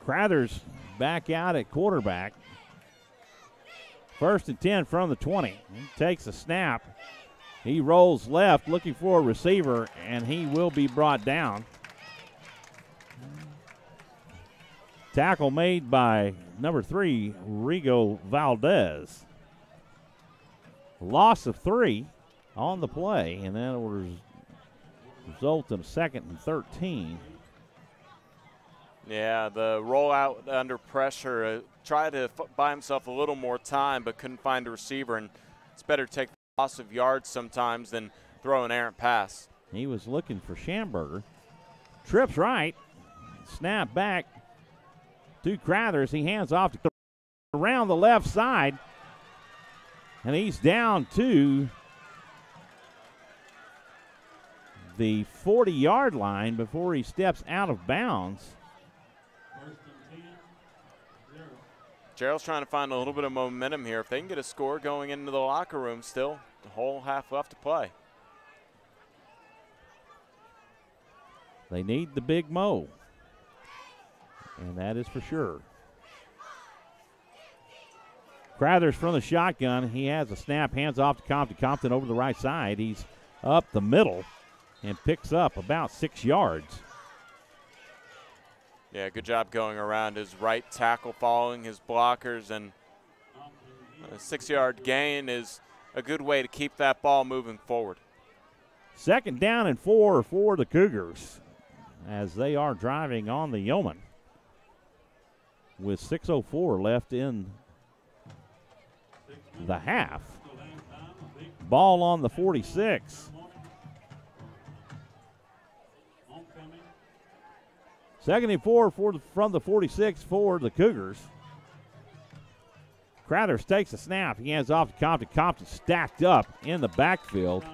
Crathers back out at quarterback. 1st and 10 from the 20. He takes a snap. He rolls left looking for a receiver, and he will be brought down. Tackle made by number 3, Rigo Valdez. Loss of 3 on the play, and that will result in a 2nd and 13. Yeah, the rollout under pressure, tried to buy himself a little more time but couldn't find a receiver, and it's better to take the loss of yards sometimes than throw an errant pass. He was looking for Schamberger. Trips right, snap back to Crathers. He hands off to around the left side, and he's down to the 40-yard line before he steps out of bounds. Jarrell's trying to find a little bit of momentum here. If they can get a score going into the locker room still, the whole half left to play. They need the big mo, and that is for sure. Crathers from the shotgun. He has a snap, hands off to Compton. Compton over the right side. He's up the middle and picks up about 6 yards. Yeah, good job going around his right tackle, following his blockers, and a 6-yard gain is a good way to keep that ball moving forward. 2nd down and 4 for the Cougars as they are driving on the Yoemen with 6:04 left in the half. Ball on the 46. 2nd and 4 from the 46 for the Cougars. Crathers takes a snap. He hands off to Compton. Compton stacked up in the backfield.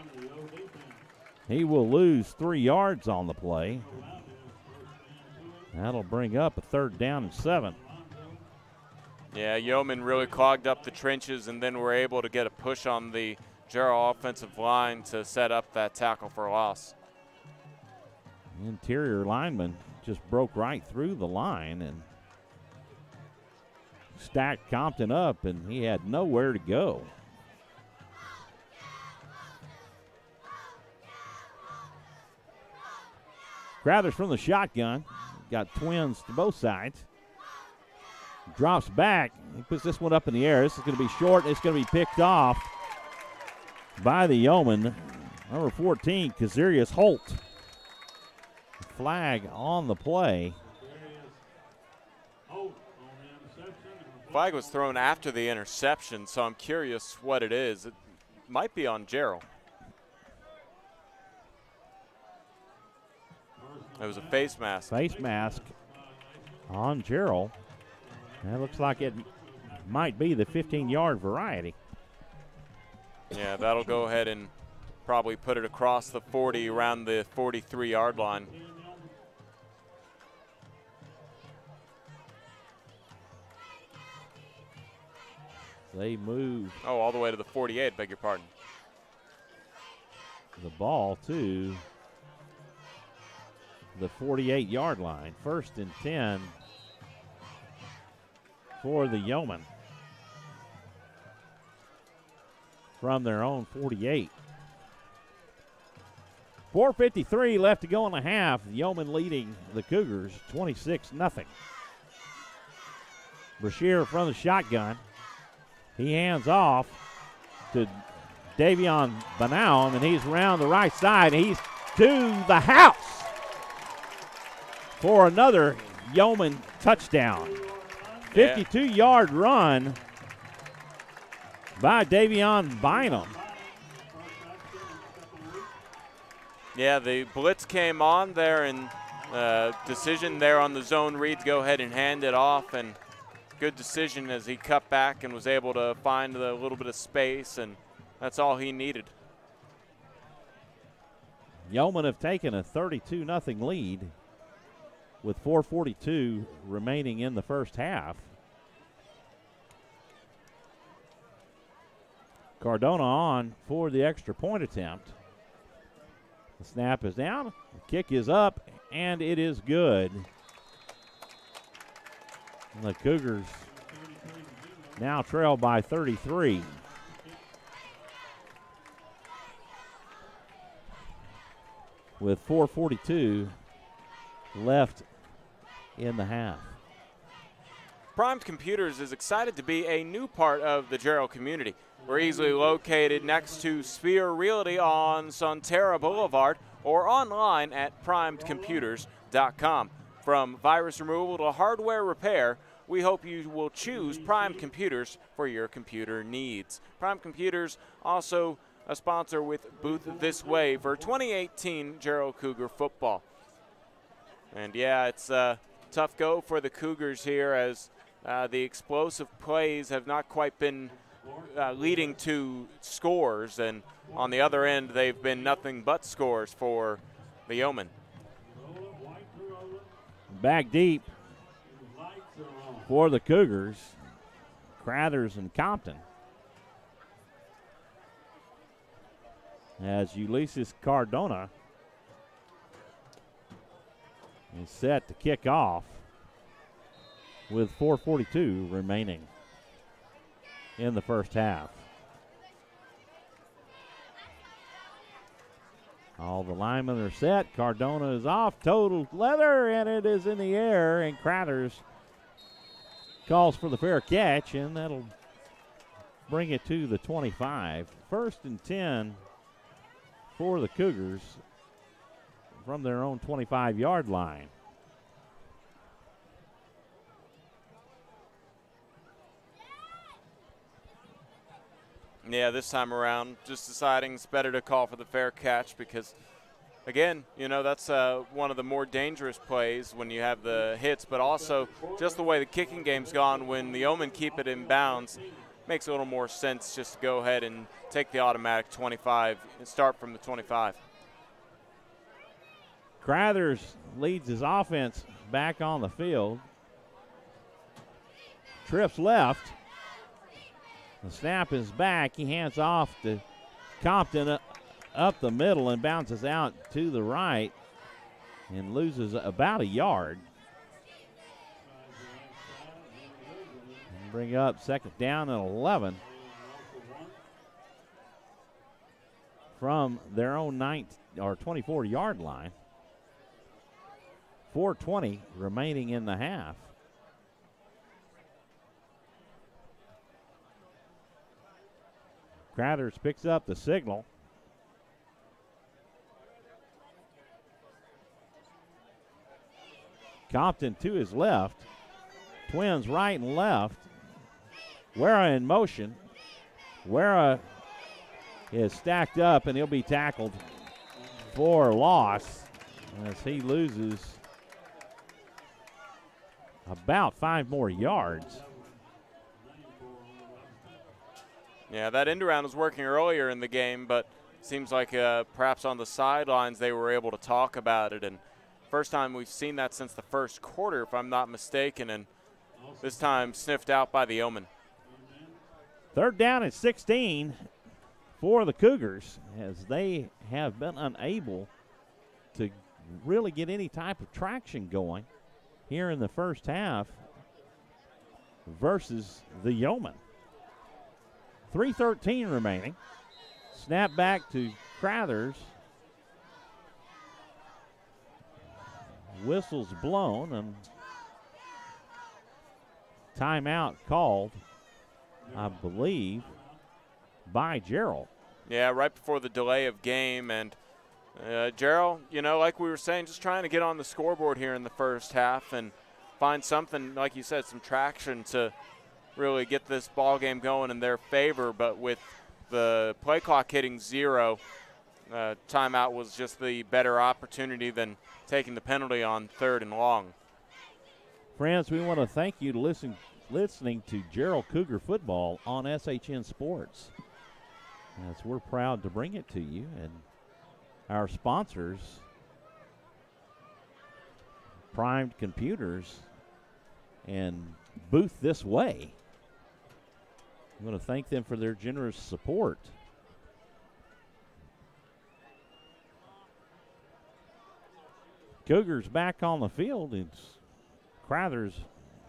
He will lose 3 yards on the play. That'll bring up a 3rd down and 7. Yeah, Yoemen really clogged up the trenches and then were able to get a push on the Jarrell offensive line to set up that tackle for a loss. Interior lineman just broke right through the line and stacked Compton up, and he had nowhere to go. Crathers from the shotgun. Got twins to both sides. Drops back. He puts this one up in the air. This is going to be short. It's going to be picked off by the Yeoman. Number 14, Kazarius Holt. Flag on the play. Flag was thrown after the interception, so I'm curious what it is. It might be on Jarrell. It was a face mask. Face mask on Jarrell. That looks like it might be the 15-yard variety. Yeah, that'll go ahead and probably put it across the 40, around the 43-yard line. They move. Oh, all the way to the 48, beg your pardon. The ball to the 48-yard line. 1st and 10 for the Yeoman from their own 48. 4:53 left to go in the half. The Yeoman leading the Cougars 26-0. Brashear from the shotgun. He hands off to Davion Banaum, and he's around the right side. He's to the house for another Yeoman touchdown. 52-yard run by Davion Bynum. Yeah, the blitz came on there, and decision there on the zone read to go ahead and hand it off, and good decision as he cut back and was able to find a little bit of space, and that's all he needed. Yeoman have taken a 32-0 lead with 4:42 remaining in the first half. Cardona on for the extra point attempt. The snap is down, the kick is up, and it is good. And the Cougars now trail by 33. With 4:42 left in the half. Primed Computers is excited to be a new part of the Jarrell community. We're easily located next to Spear Realty on Sonterra Boulevard or online at primedcomputers.com. From virus removal to hardware repair, we hope you will choose Primed Computers for your computer needs. Primed Computers also a sponsor with Booth This Way for 2018 Jarrell Cougar football. And yeah, it's a tough go for the Cougars here as the explosive plays have not quite been leading to scores, and on the other end they've been nothing but scores for the Yoemen. Back deep for the Cougars, Crathers and Compton. As Ulysses Cardona is set to kick off with 4:42 remaining in the first half. All the linemen are set. Cardona is off. Total leather, and it is in the air, and Crathers calls for the fair catch, and that'll bring it to the 25. 1st and 10 for the Cougars from their own 25-yard line. Yeah, this time around, just deciding it's better to call for the fair catch because, again, you know, that's one of the more dangerous plays when you have the hits, but also just the way the kicking game's gone when the Yoemen keep it in bounds, makes a little more sense just to go ahead and take the automatic 25 and start from the 25. Crathers leads his offense back on the field. Trips left. The snap is back. He hands off to Compton up the middle and bounces out to the right and loses about a yard. And bring up 2nd down and 11 from their own 24-yard line. 4:20 remaining in the half. Crathers picks up the signal. Compton to his left. Twins right and left. Wera in motion. Wera is stacked up, and he'll be tackled for loss as he loses about 5 more yards. Yeah, that end around was working earlier in the game, but seems like perhaps on the sidelines they were able to talk about it. And first time we've seen that since the first quarter, if I'm not mistaken, and this time sniffed out by the Yoemen. 3rd down and 16 for the Cougars as they have been unable to really get any type of traction going here in the first half versus the Yoemen. 3:13 remaining. Snap back to Crathers. Whistle's blown and timeout called, I believe, by Jarrell. Yeah, right before the delay of game. And Jarrell, you know, like we were saying, just trying to get on the scoreboard here in the first half and find something, like you said, some traction to really get this ball game going in their favor. But with the play clock hitting 0, timeout was just the better opportunity than taking the penalty on 3rd and long. Friends, we want to thank you to listening to Jarrell Cougar football on SHN Sports, as we're proud to bring it to you. And our sponsors, Primed Computers and Booth This Way, I want to thank them for their generous support. Cougars back on the field. It's Crathers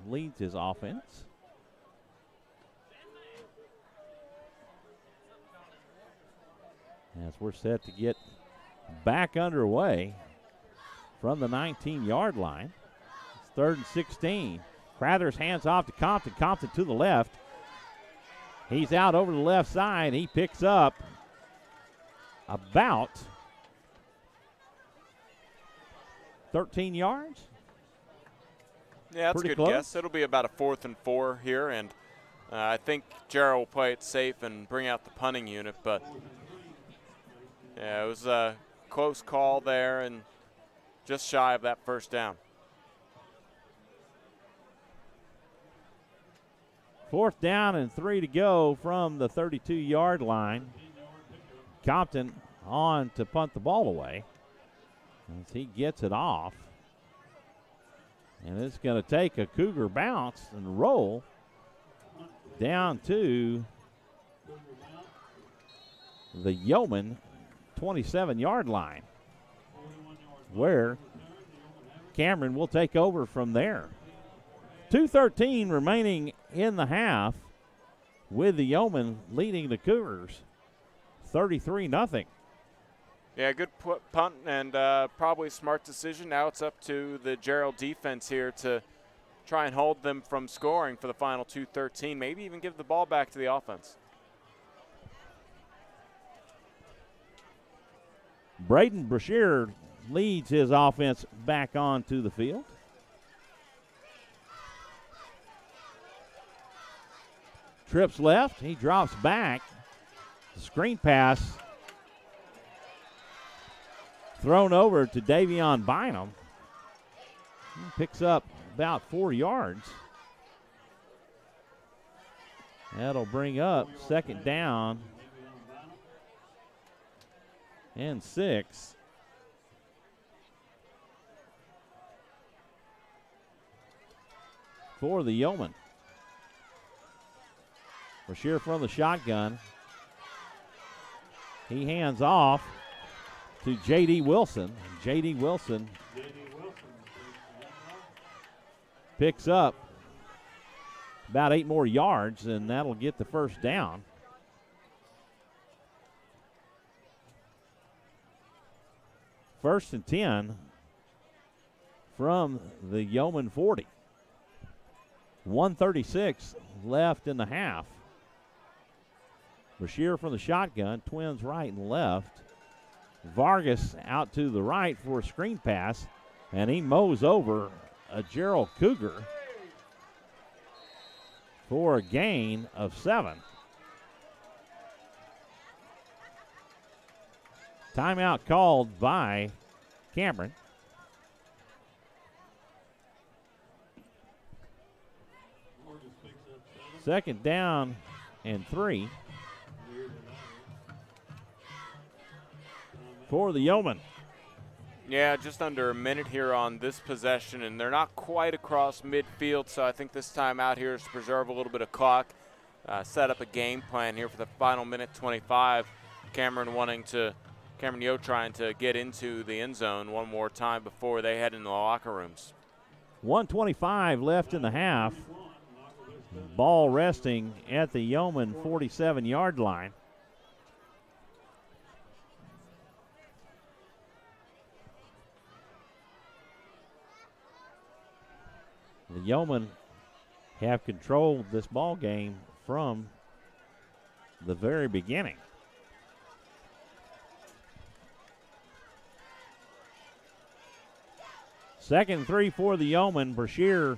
leads his offense. As we're set to get back underway from the 19-yard line. It's 3rd and 16. Crathers hands off to Compton. Compton to the left. He's out over the left side. He picks up about 13 yards. Yeah, that's a good guess. It'll be about a 4th and 4 here, and I think Jarrell will play it safe and bring out the punting unit. But yeah, it was a close call there and just shy of that first down. 4th down and 3 to go from the 32-yard line. Compton on to punt the ball away as he gets it off. And it's going to take a Cougar bounce and roll down to the Yoemen 27-yard line, where Cameron will take over from there. 2:13 remaining in the half, with the Yoemen leading the Cougars 33-0. Yeah, good punt and probably a smart decision. Now it's up to the Jarrell defense here to try and hold them from scoring for the final 2:13, maybe even give the ball back to the offense. Braden Brashear leads his offense back onto the field. Trips left, he drops back. The screen pass thrown over to Davion Bynum. He picks up about 4 yards. That'll bring up 2nd down and 6. For the Yoemen. Brashear from the shotgun. He hands off to J.D. Wilson. J.D. Wilson picks up about 8 more yards, and that'll get the first down. First and 10 from the Yoemen 40. 1:36 left in the half. Brashear from the shotgun, twins right and left. Vargas out to the right for a screen pass, and he mows over a Jarrell Cougar for a gain of 7. Timeout called by Cameron. Second down and 3 for the Yoemen. Yeah, just under a minute here on this possession, and they're not quite across midfield, so I think this time out here is to preserve a little bit of clock, set up a game plan here for the final minute 25. Cameron Yoe trying to get into the end zone one more time before they head into the locker rooms. 1:25 left in the half. Ball resting at the Yoemen 47-yard line. The Yoemen have controlled this ball game from the very beginning. Second and 3 for the Yeomen. Brashear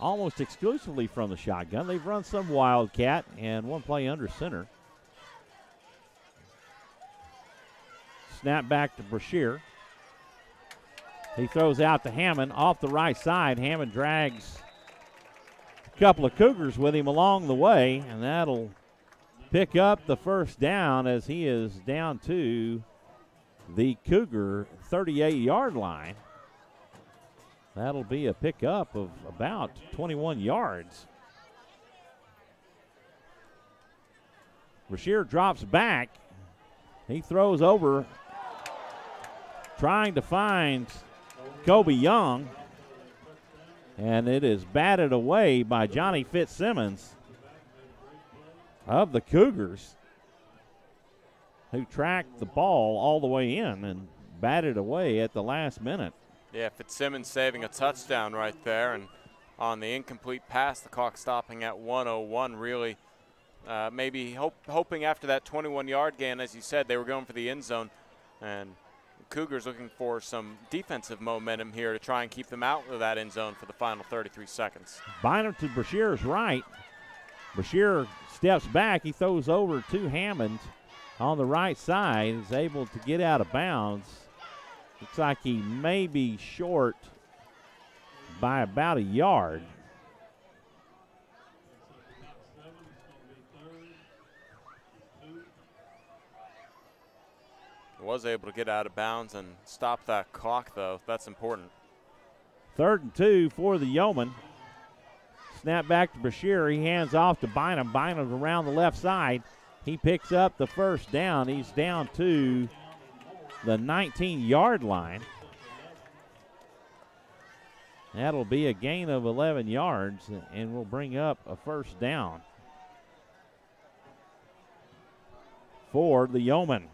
almost exclusively from the shotgun. They've run some wildcat and one play under center. Snap back to Brashear. He throws out to Hammond off the right side. Hammond drags a couple of Cougars with him along the way, and that'll pick up the first down as he is down to the Cougar 38-yard line. That'll be a pickup of about 21 yards. Brashear drops back. He throws over, trying to find Kobe Young, and it is batted away by Johnny Fitzsimmons of the Cougars, who tracked the ball all the way in and batted away at the last minute. Yeah, Fitzsimmons saving a touchdown right there, and on the incomplete pass, the clock stopping at 1:01. Really, maybe hoping after that 21-yard gain, as you said, they were going for the end zone, and Cougars looking for some defensive momentum here to try and keep them out of that end zone for the final 33 seconds. Bynum to Brashear's right. Brashear steps back. He throws over to Hammond on the right side. Is able to get out of bounds. Looks like he may be short by about a yard. Was able to get out of bounds and stop that clock, though. That's important. 3rd and 2 for the Yeomen. Snap back to Brashear. He hands off to Bynum. Bynum's around the left side. He picks up the first down. He's down to the 19-yard line. That'll be a gain of 11 yards and will bring up a first down for the Yeomen.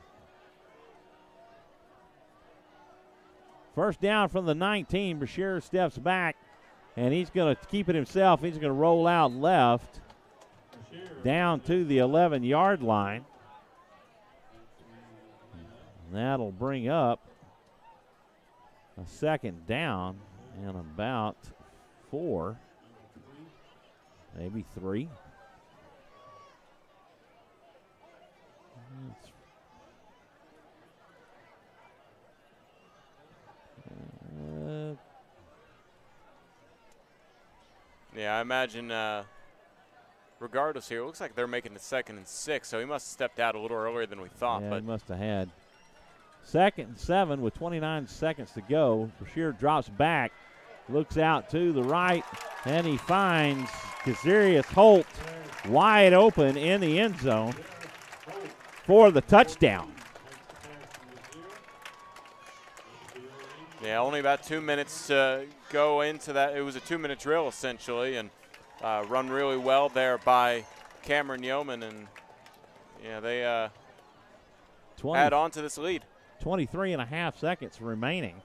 First down from the 19. Brashear steps back, and he's going to keep it himself. He's going to roll out left down to the 11-yard line. That'll bring up a second down and about 4, maybe 3. Yeah, I imagine regardless here, it looks like they're making it 2nd and 6, so he must have stepped out a little earlier than we thought. Yeah, but he must have had. 2nd and 7 with 29 seconds to go. Brashear drops back, looks out to the right, and he finds Kazarius Holt wide open in the end zone for the touchdown. Yeah, only about 2 minutes to go into that. It was a 2-minute drill, essentially, and run really well there by Cameron Yoemen, and yeah, they add on to this lead. 23 and a half seconds remaining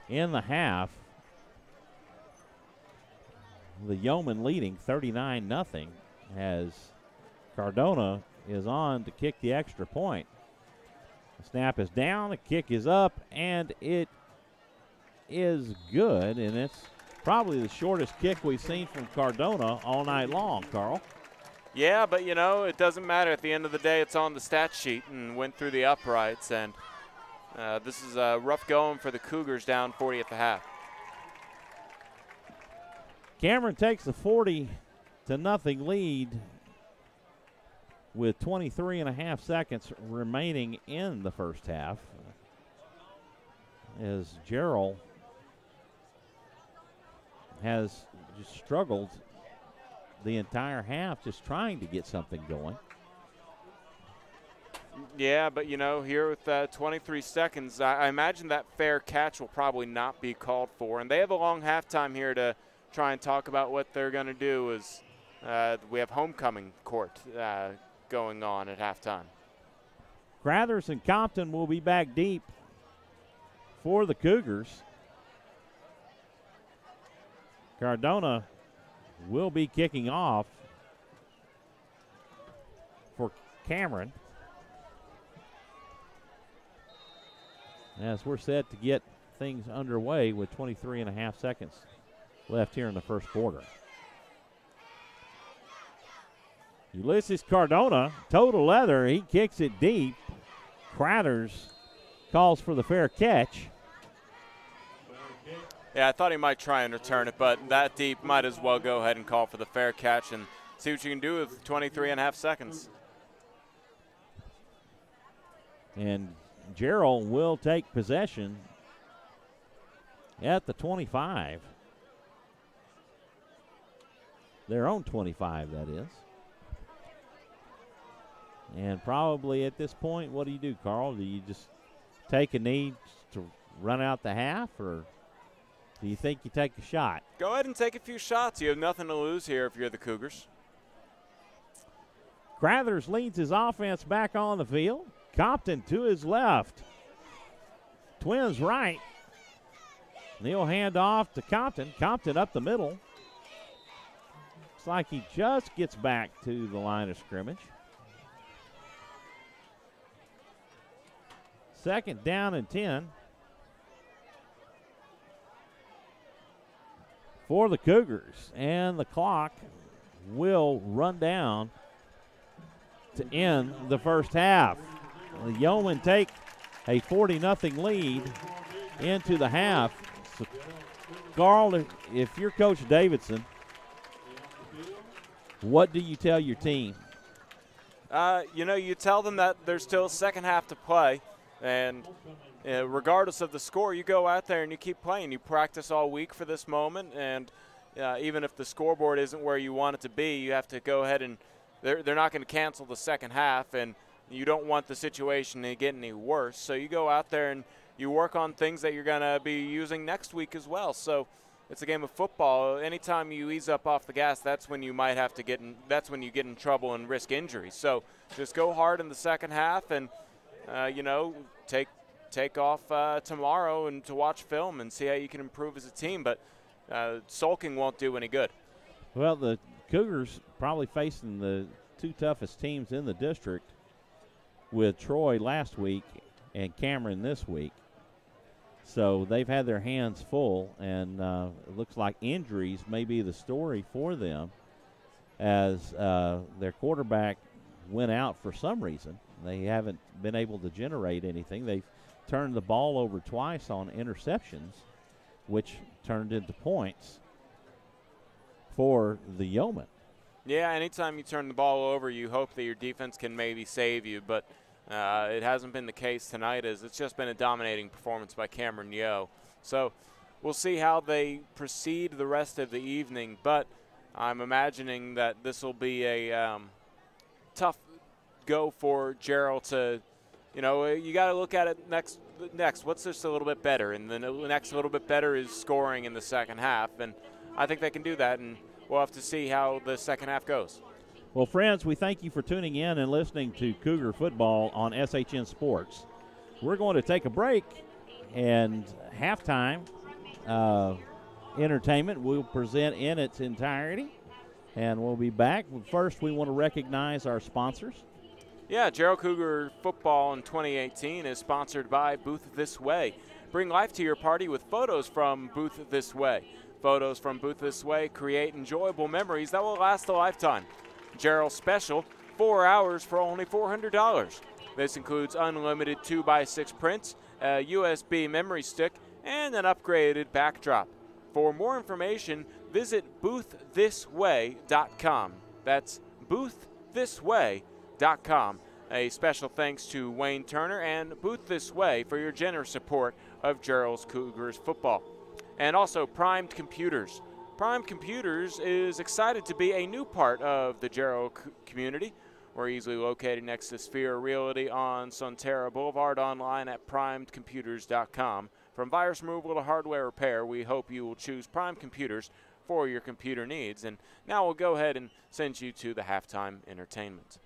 in the half. The Yeomen leading 39-0 as Cardona is on to kick the extra point. The snap is down, the kick is up, and it is good, and it's probably the shortest kick we've seen from Cardona all night long, Carl. Yeah, but, you know, it doesn't matter. At the end of the day, it's on the stat sheet and went through the uprights, and this is rough going for the Cougars down 40 at the half. Cameron takes a 40-0 lead with 23 and a half seconds remaining in the first half as Jarrell has just struggled the entire half just trying to get something going. Yeah, but, you know, here with 23 seconds, I imagine that fair catch will probably not be called for. And they have a long halftime here to try and talk about what they're going to do as we have homecoming court going on at halftime. Crathers and Compton will be back deep for the Cougars. Cardona will be kicking off for Cameron as we're set to get things underway with 23 and a half seconds left here in the first quarter. Ulysses Cardona, total leather, he kicks it deep. Crathers calls for the fair catch. Yeah, I thought he might try and return it, but that deep, might as well go ahead and call for the fair catch and see what you can do with 23 and a half seconds. And Jarrell will take possession at the 25. Their own 25, that is. And probably at this point, what do you do, Carl? Do you just take a knee to run out the half, or do you think you take a shot? Go ahead and take a few shots. You have nothing to lose here if you're the Cougars. Crathers leads his offense back on the field. Compton to his left. Twins right. He'll hand off to Compton. Compton up the middle. Looks like he just gets back to the line of scrimmage. Second down and 10 for the Cougars. And the clock will run down to end the first half. The Yeomen take a 40-0 lead into the half. So, Carl, if you're Coach Davidson, what do you tell your team? You tell them that there's still a second half to play, and regardless of the score, you go out there and you keep playing. You practice all week for this moment, and even if the scoreboard isn't where you want it to be, you have to go ahead and they're not going to cancel the second half, and you don't want the situation to get any worse. So you go out there and you work on things that you're going to be using next week as well. So it's a game of football. Anytime you ease up off the gas, that's when you might have to that's when you get in trouble and risk injury. So just go hard in the second half and, take off tomorrow and to watch film and see how you can improve as a team. But sulking won't do any good. Well, the Cougars probably facing the two toughest teams in the district with Troy last week and Cameron this week. So they've had their hands full, and it looks like injuries may be the story for them as their quarterback went out for some reason. They haven't been able to generate anything. They've turned the ball over twice on interceptions, which turned into points for the Yeomen. Yeah, anytime you turn the ball over, you hope that your defense can maybe save you, but it hasn't been the case tonight, as it's just been a dominating performance by Cameron Yoe. So we'll see how they proceed the rest of the evening, but I'm imagining that this will be a tough go for Jarrell to, you got to look at it next. What's just a little bit better? And the next little bit better is scoring in the second half, and I think they can do that, and we'll have to see how the second half goes. Well, friends, we thank you for tuning in and listening to Cougar Football on SHN Sports. We're going to take a break, and halftime entertainment we'll present in its entirety, and we'll be back. First, we want to recognize our sponsors. Yeah, Jarrell Cougar Football in 2018 is sponsored by Booth This Way. Bring life to your party with photos from Booth This Way. Photos from Booth This Way create enjoyable memories that will last a lifetime. Jarrell Special, 4 hours for only $400. This includes unlimited 2x6 prints, a USB memory stick, and an upgraded backdrop. For more information, visit bootthisway.com. That's bootthisway.com. A special thanks to Wayne Turner and Booth This Way for your generous support of Jarrell's Cougars football. And also Primed Computers. Primed Computers is excited to be a new part of the Jarrell community. We're easily located next to Sphere Realty on Sonterra Boulevard, online at primedcomputers.com. From virus removal to hardware repair, we hope you will choose Primed Computers for your computer needs. And now we'll go ahead and send you to the halftime entertainment.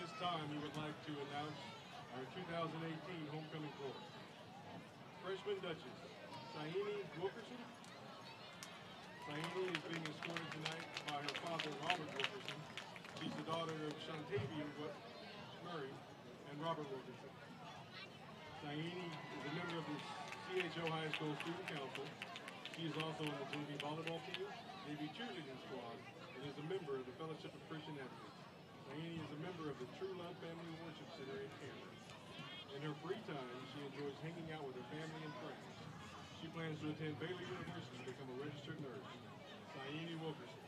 this time, we would like to announce our 2018 homecoming chorus. Freshman Duchess, Saini Wilkerson. Saini is being escorted tonight by her father, Robert Wilkerson. She's the daughter of Shantavia Murray and Robert Wilkerson. Saini is a member of the CHO High School Student Council. She is also on the JV volleyball team, JV cheerleading squad, and is a member of the Fellowship of Christian Athletes. Saini is a member of the True Love Family Worship Center in Cameron. In her free time, she enjoys hanging out with her family and friends. She plans to attend Baylor University to become a registered nurse. Saini Wilkerson.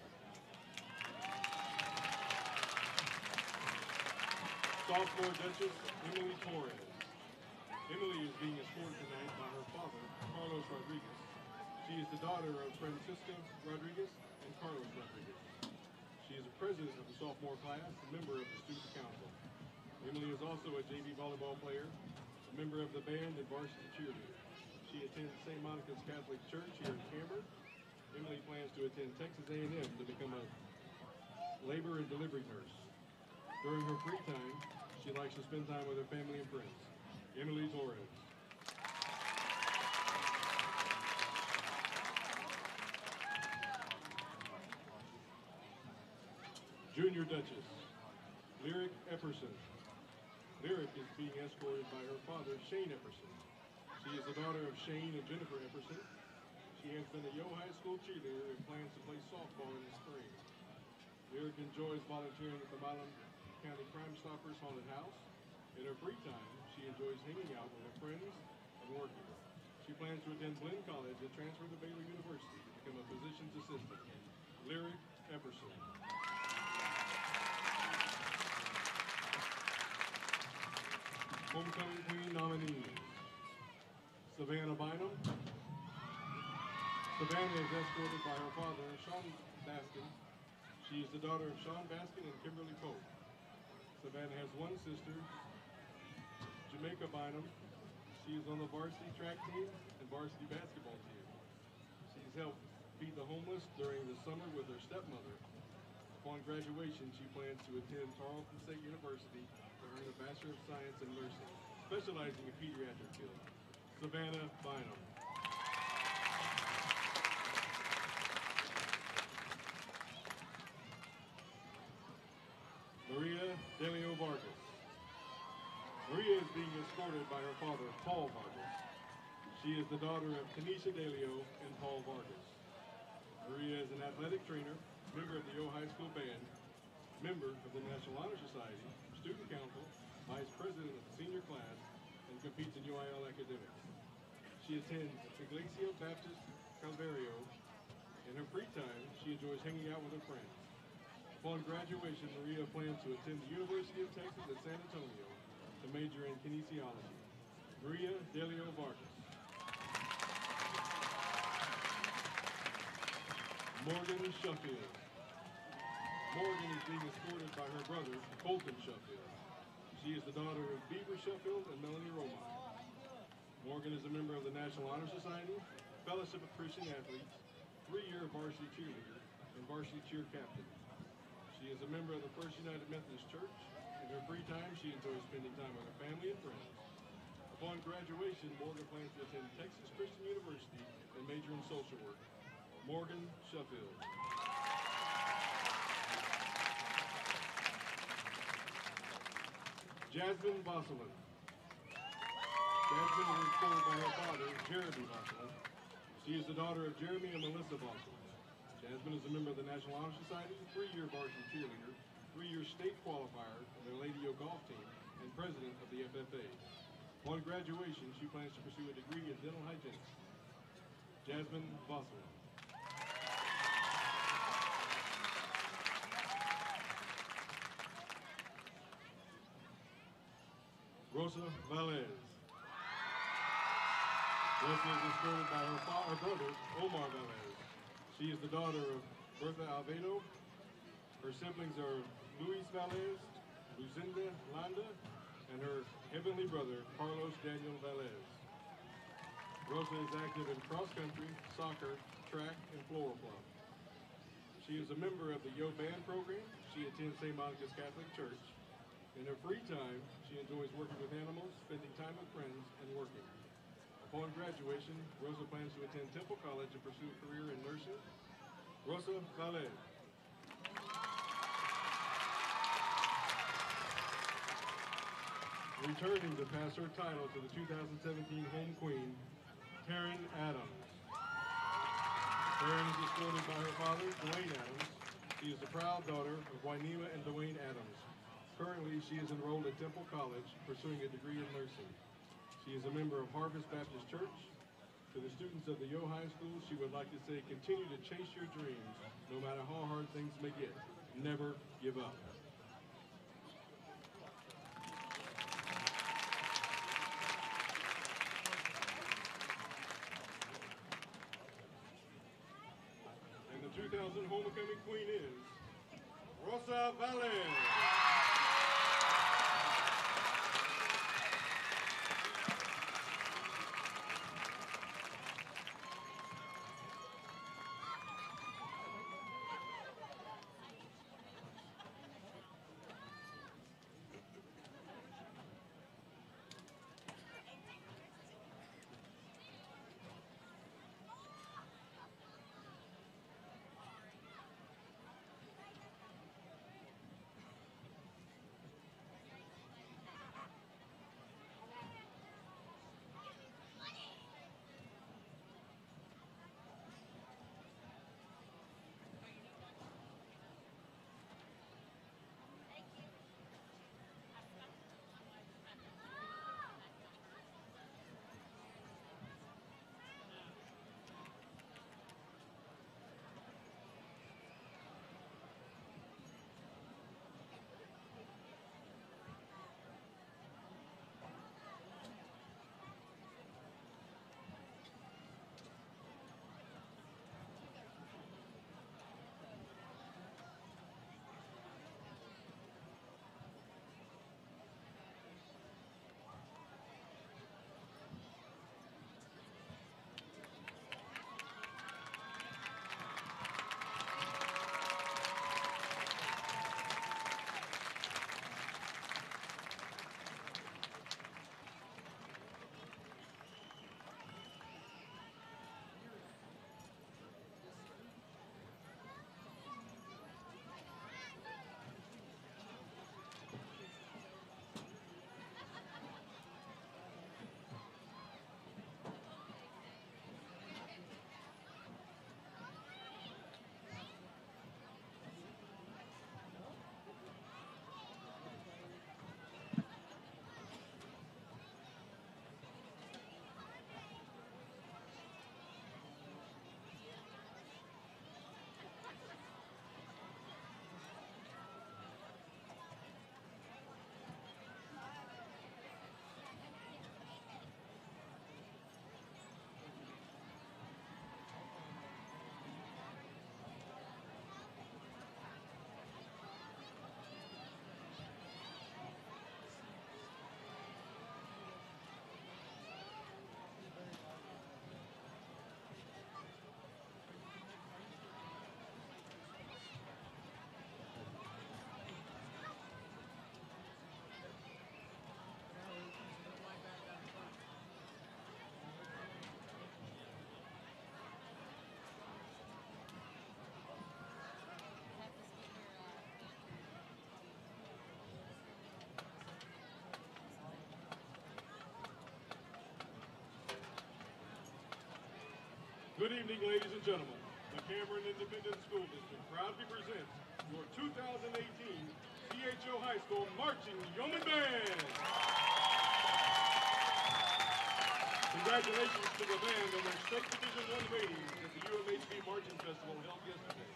Sophomore Duchess, Emily Torres. Emily is being escorted tonight by her father, Carlos Rodriguez. She is the daughter of Francisco Rodriguez and Carlos Rodriguez. She is a president of the sophomore class, a member of the student council. Emily is also a JV volleyball player, a member of the band and varsity cheerleader. She attends St. Monica's Catholic Church here in Cameron. Emily plans to attend Texas A&M to become a labor and delivery nurse. During her free time, she likes to spend time with her family and friends. Emily Torres. Junior Duchess, Lyric Epperson. Lyric is being escorted by her father, Shane Epperson. She is the daughter of Shane and Jennifer Epperson. She has been a Yoe High School cheerleader and plans to play softball in the spring. Lyric enjoys volunteering at the Milam County Crime Stoppers Haunted House. In her free time, she enjoys hanging out with her friends and working. She plans to attend Glenn College and transfer to Baylor University to become a physician's assistant. Lyric Epperson. Homecoming Queen nominees. Savannah Bynum. Savannah is escorted by her father, Sean Baskin. She is the daughter of Sean Baskin and Kimberly Pope. Savannah has one sister, Jamaica Bynum. She is on the varsity track team and varsity basketball team. She's helped feed the homeless during the summer with her stepmother. Upon graduation, she plans to attend Tarleton State University to earn a Bachelor of Science in Nursing, specializing in pediatric field. Savannah Bynum. Maria Delio Vargas. Maria is being escorted by her father, Paul Vargas. She is the daughter of Tanisha Delio and Paul Vargas. Maria is an athletic trainer, member of the Yoe High School Band, member of the National Honor Society, student council, vice president of the senior class, and competes in UIL academics. She attends Iglesia Baptist Calvario. In her free time, she enjoys hanging out with her friends. Upon graduation, Maria plans to attend the University of Texas at San Antonio to major in kinesiology. Maria Delio Vargas. Morgan Sheffield. Morgan is being escorted by her brother, Colton Sheffield. She is the daughter of Beaver Sheffield and Melanie Romine. Morgan is a member of the National Honor Society, Fellowship of Christian Athletes, 3-year varsity cheerleader, and varsity cheer captain. She is a member of the First United Methodist Church. In her free time, she enjoys spending time with her family and friends. Upon graduation, Morgan plans to attend Texas Christian University and major in social work. Morgan Sheffield. Jasmine Bosselin. Jasmine is escorted by her father, Jeremy Bosselin. She is the daughter of Jeremy and Melissa Bosselin. Jasmine is a member of the National Honor Society, 3-year varsity cheerleader, 3-year state qualifier of their Lady Yoe golf team, and president of the FFA. Upon graduation, she plans to pursue a degree in dental hygienics. Jasmine Bosselin. Rosa Velez. Rosa is escorted by her brother, Omar Velez. She is the daughter of Bertha Alvedo. Her siblings are Luis Velez, Lucinda Landa, and her heavenly brother, Carlos Daniel Velez. Rosa is active in cross-country, soccer, track, and floor club. She is a member of the Yoe Band program. She attends St. Monica's Catholic Church. In her free time, she enjoys working with animals, spending time with friends, and working. Upon graduation, Rosa plans to attend Temple College and pursue a career in nursing. Rosa Valle. Returning to pass her title to the 2017 home queen, Taryn Adams. Taryn is escorted by her father, Dwayne Adams. She is the proud daughter of Wainema and Dwayne Adams. Currently, she is enrolled at Temple College, pursuing a degree in nursing. She is a member of Harvest Baptist Church. To the students of the Yoe High School, she would like to say, continue to chase your dreams, no matter how hard things may get. Never give up. And the 2000 homecoming queen is Rosa Valle. Good evening, ladies and gentlemen. The Cameron Independent School District proudly presents your 2018 CHO High School Marching Yeoman Band. Congratulations to the band on their State Division I ratings at the UMHB Marching Festival held yesterday.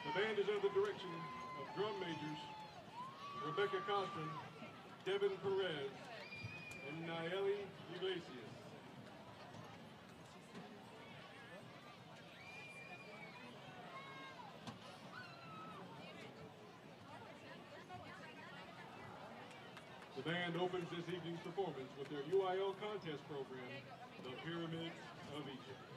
The band is under the direction of drum majors Rebecca Costron, Devin Perez, and Nayeli Iglesias. The band opens this evening's performance with their UIL contest program, The Pyramids of Egypt.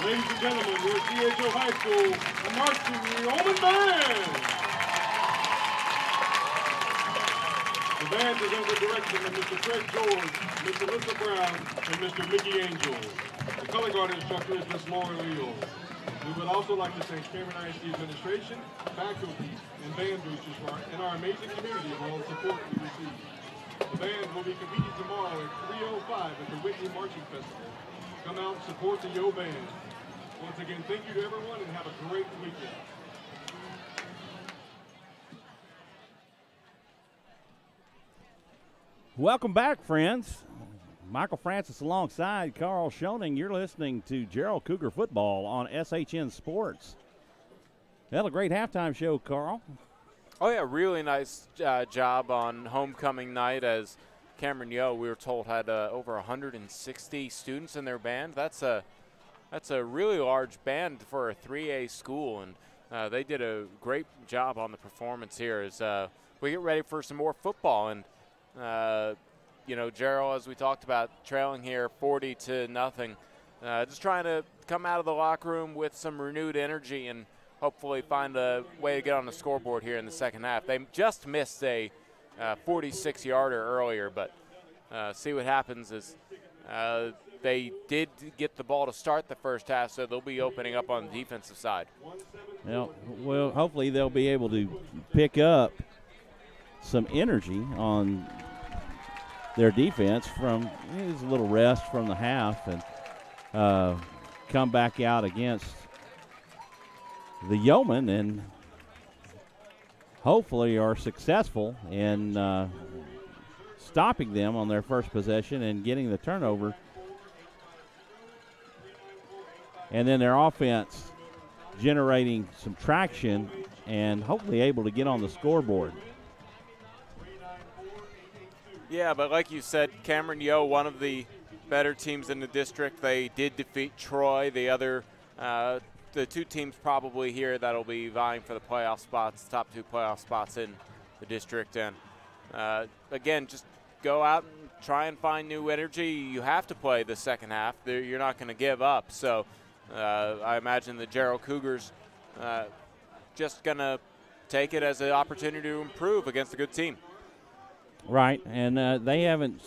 Ladies and gentlemen, your GHO High School marching Yoe Band. The band is under direction of Mr. Craig George, Mr. Alyssa Brown, and Mr. Mickey Angel. The color guard instructor is Ms. Laura Leo. We would also like to thank Cameron ISD administration, faculty, and band boosters and our amazing community for all the support we receive. The band will be competing tomorrow at 3:05 at the Whitney Marching Festival. Come out and support the Yoe Band. Once again, thank you to everyone and have a great weekend. Welcome back, friends. Michael Francis alongside Carl Schoening. You're listening to Jarrell Cougar football on SHN Sports. Had a great halftime show, Carl. Oh, yeah, really nice job on homecoming night, as Cameron Yoe, we were told, had over 160 students in their band. That's a really large band for a 3A school, and they did a great job on the performance here as we get ready for some more football. And you know, Jarrell, as we talked about, trailing here 40-0. Just trying to come out of the locker room with some renewed energy and hopefully find a way to get on the scoreboard here in the second half. They just missed a 46-yarder earlier, but see what happens is they did get the ball to start the first half, so they'll be opening up on the defensive side. Well, hopefully they'll be able to pick up some energy on their defense from a little rest from the half and come back out against the Yeomen and hopefully are successful in stopping them on their first possession and getting the turnover. And then their offense generating some traction and hopefully able to get on the scoreboard. Yeah, but like you said, Cameron Yoe, one of the better teams in the district. They did defeat Troy. The other, the two teams probably here that'll be vying for the playoff spots, top two playoff spots in the district. And again, just go out and try and find new energy. You have to play the second half. You're not going to give up. So I imagine the Jarrell Cougars just going to take it as an opportunity to improve against a good team. Right, and they haven't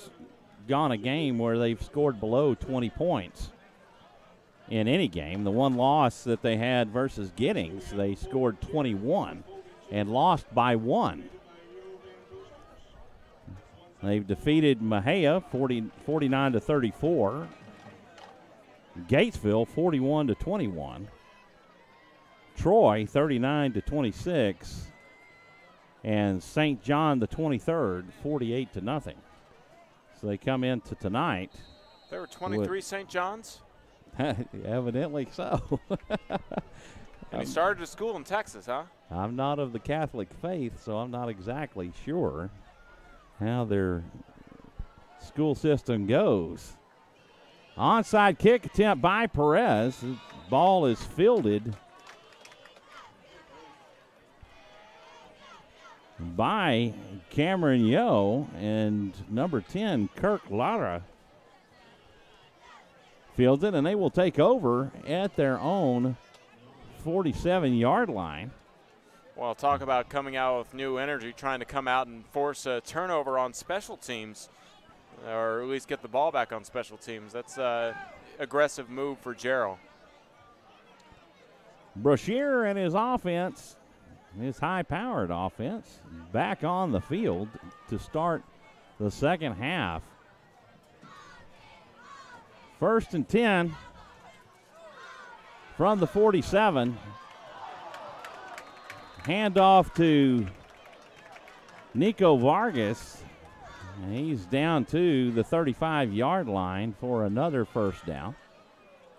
gone a game where they've scored below 20 points in any game. The one loss that they had versus Giddings, they scored 21 and lost by 1. They've defeated Mahia 49-34, Gatesville 41-21, Troy 39-26, and St. John the 23rd 48-0. So they come into tonight. There were 23 St. John's? Evidently so. And he started a school in Texas, huh? I'm not of the Catholic faith, so I'm not exactly sure how their school system goes. Onside kick attempt by Perez. The ball is fielded by Cameron Yoe, and number 10, Kirk Lara, fields it, and they will take over at their own 47-yard line. Well, talk about coming out with new energy, trying to come out and force a turnover on special teams, or at least get the ball back on special teams. That's an aggressive move for Jarrell. Brashear and his offense, his high-powered offense, back on the field to start the second half. 1st and 10 from the 47. Handoff to Nico Vargas. And he's down to the 35-yard line for another first down.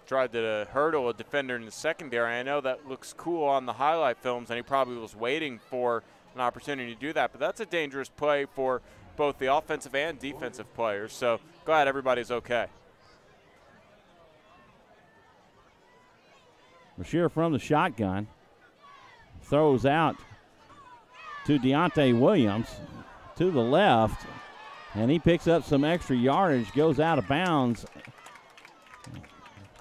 Tried to hurdle a defender in the secondary. I know that looks cool on the highlight films, and he probably was waiting for an opportunity to do that. But that's a dangerous play for both the offensive and defensive players. So glad everybody's okay. Brashear from the shotgun. Throws out to Deontay Williams to the left. And he picks up some extra yardage, goes out of bounds.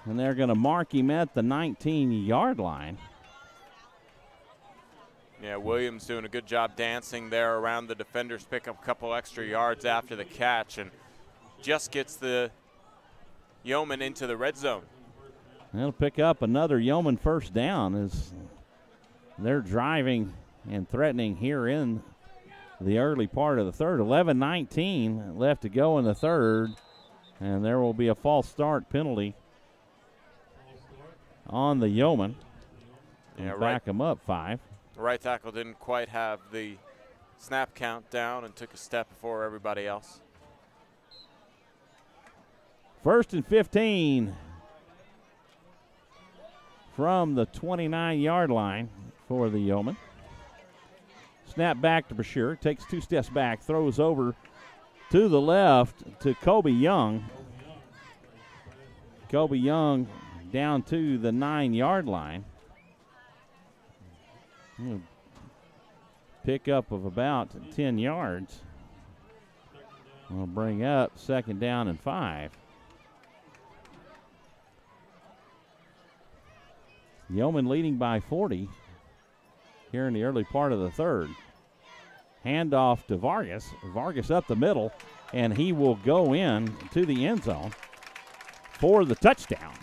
And they're going to mark him at the 19-yard line. Yeah, Williams doing a good job dancing there around the defenders, pick up a couple extra yards after the catch, and just gets the Yoemen into the red zone. They'll pick up another Yoemen first down as they're driving and threatening here in the early part of the third. 11-19 left to go in the third, and there will be a false start penalty on the Yoemen. Yeah, back them up 5. The right tackle didn't quite have the snap count down and took a step before everybody else. 1st and 15 from the 29-yard line for the Yoemen. Snap back to Brashear, takes 2 steps back, throws over to the left to Kobe Young. Kobe Young down to the 9-yard line. Pickup of about 10 yards. We'll bring up 2nd down and 5. Yoemen leading by 40 here in the early part of the third. Handoff to Vargas. Vargas up the middle, and he will go in to the end zone for the touchdown.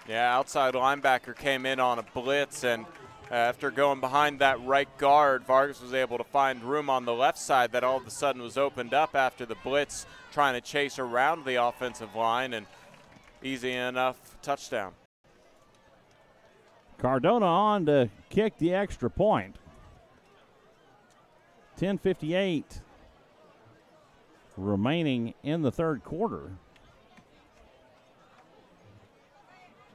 Yeah, outside linebacker came in on a blitz, and after going behind that right guard, Vargas was able to find room on the left side that all of a sudden was opened up after the blitz, trying to chase around the offensive line, and easy enough touchdown. Cardona on to kick the extra point. 10:58 remaining in the third quarter.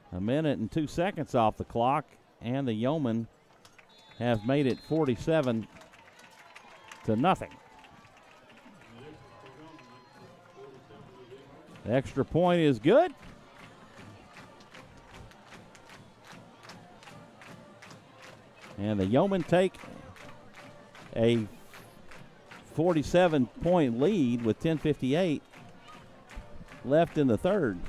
1 minute and 2 seconds off the clock, and the Yeomen have made it 47-0. The extra point is good. And the Yeomen take a 47-point lead with 10:58 left in the third.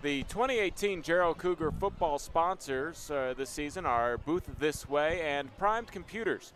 The 2018 Jarrell Cougar football sponsors this season are Booth This Way and Primed Computers.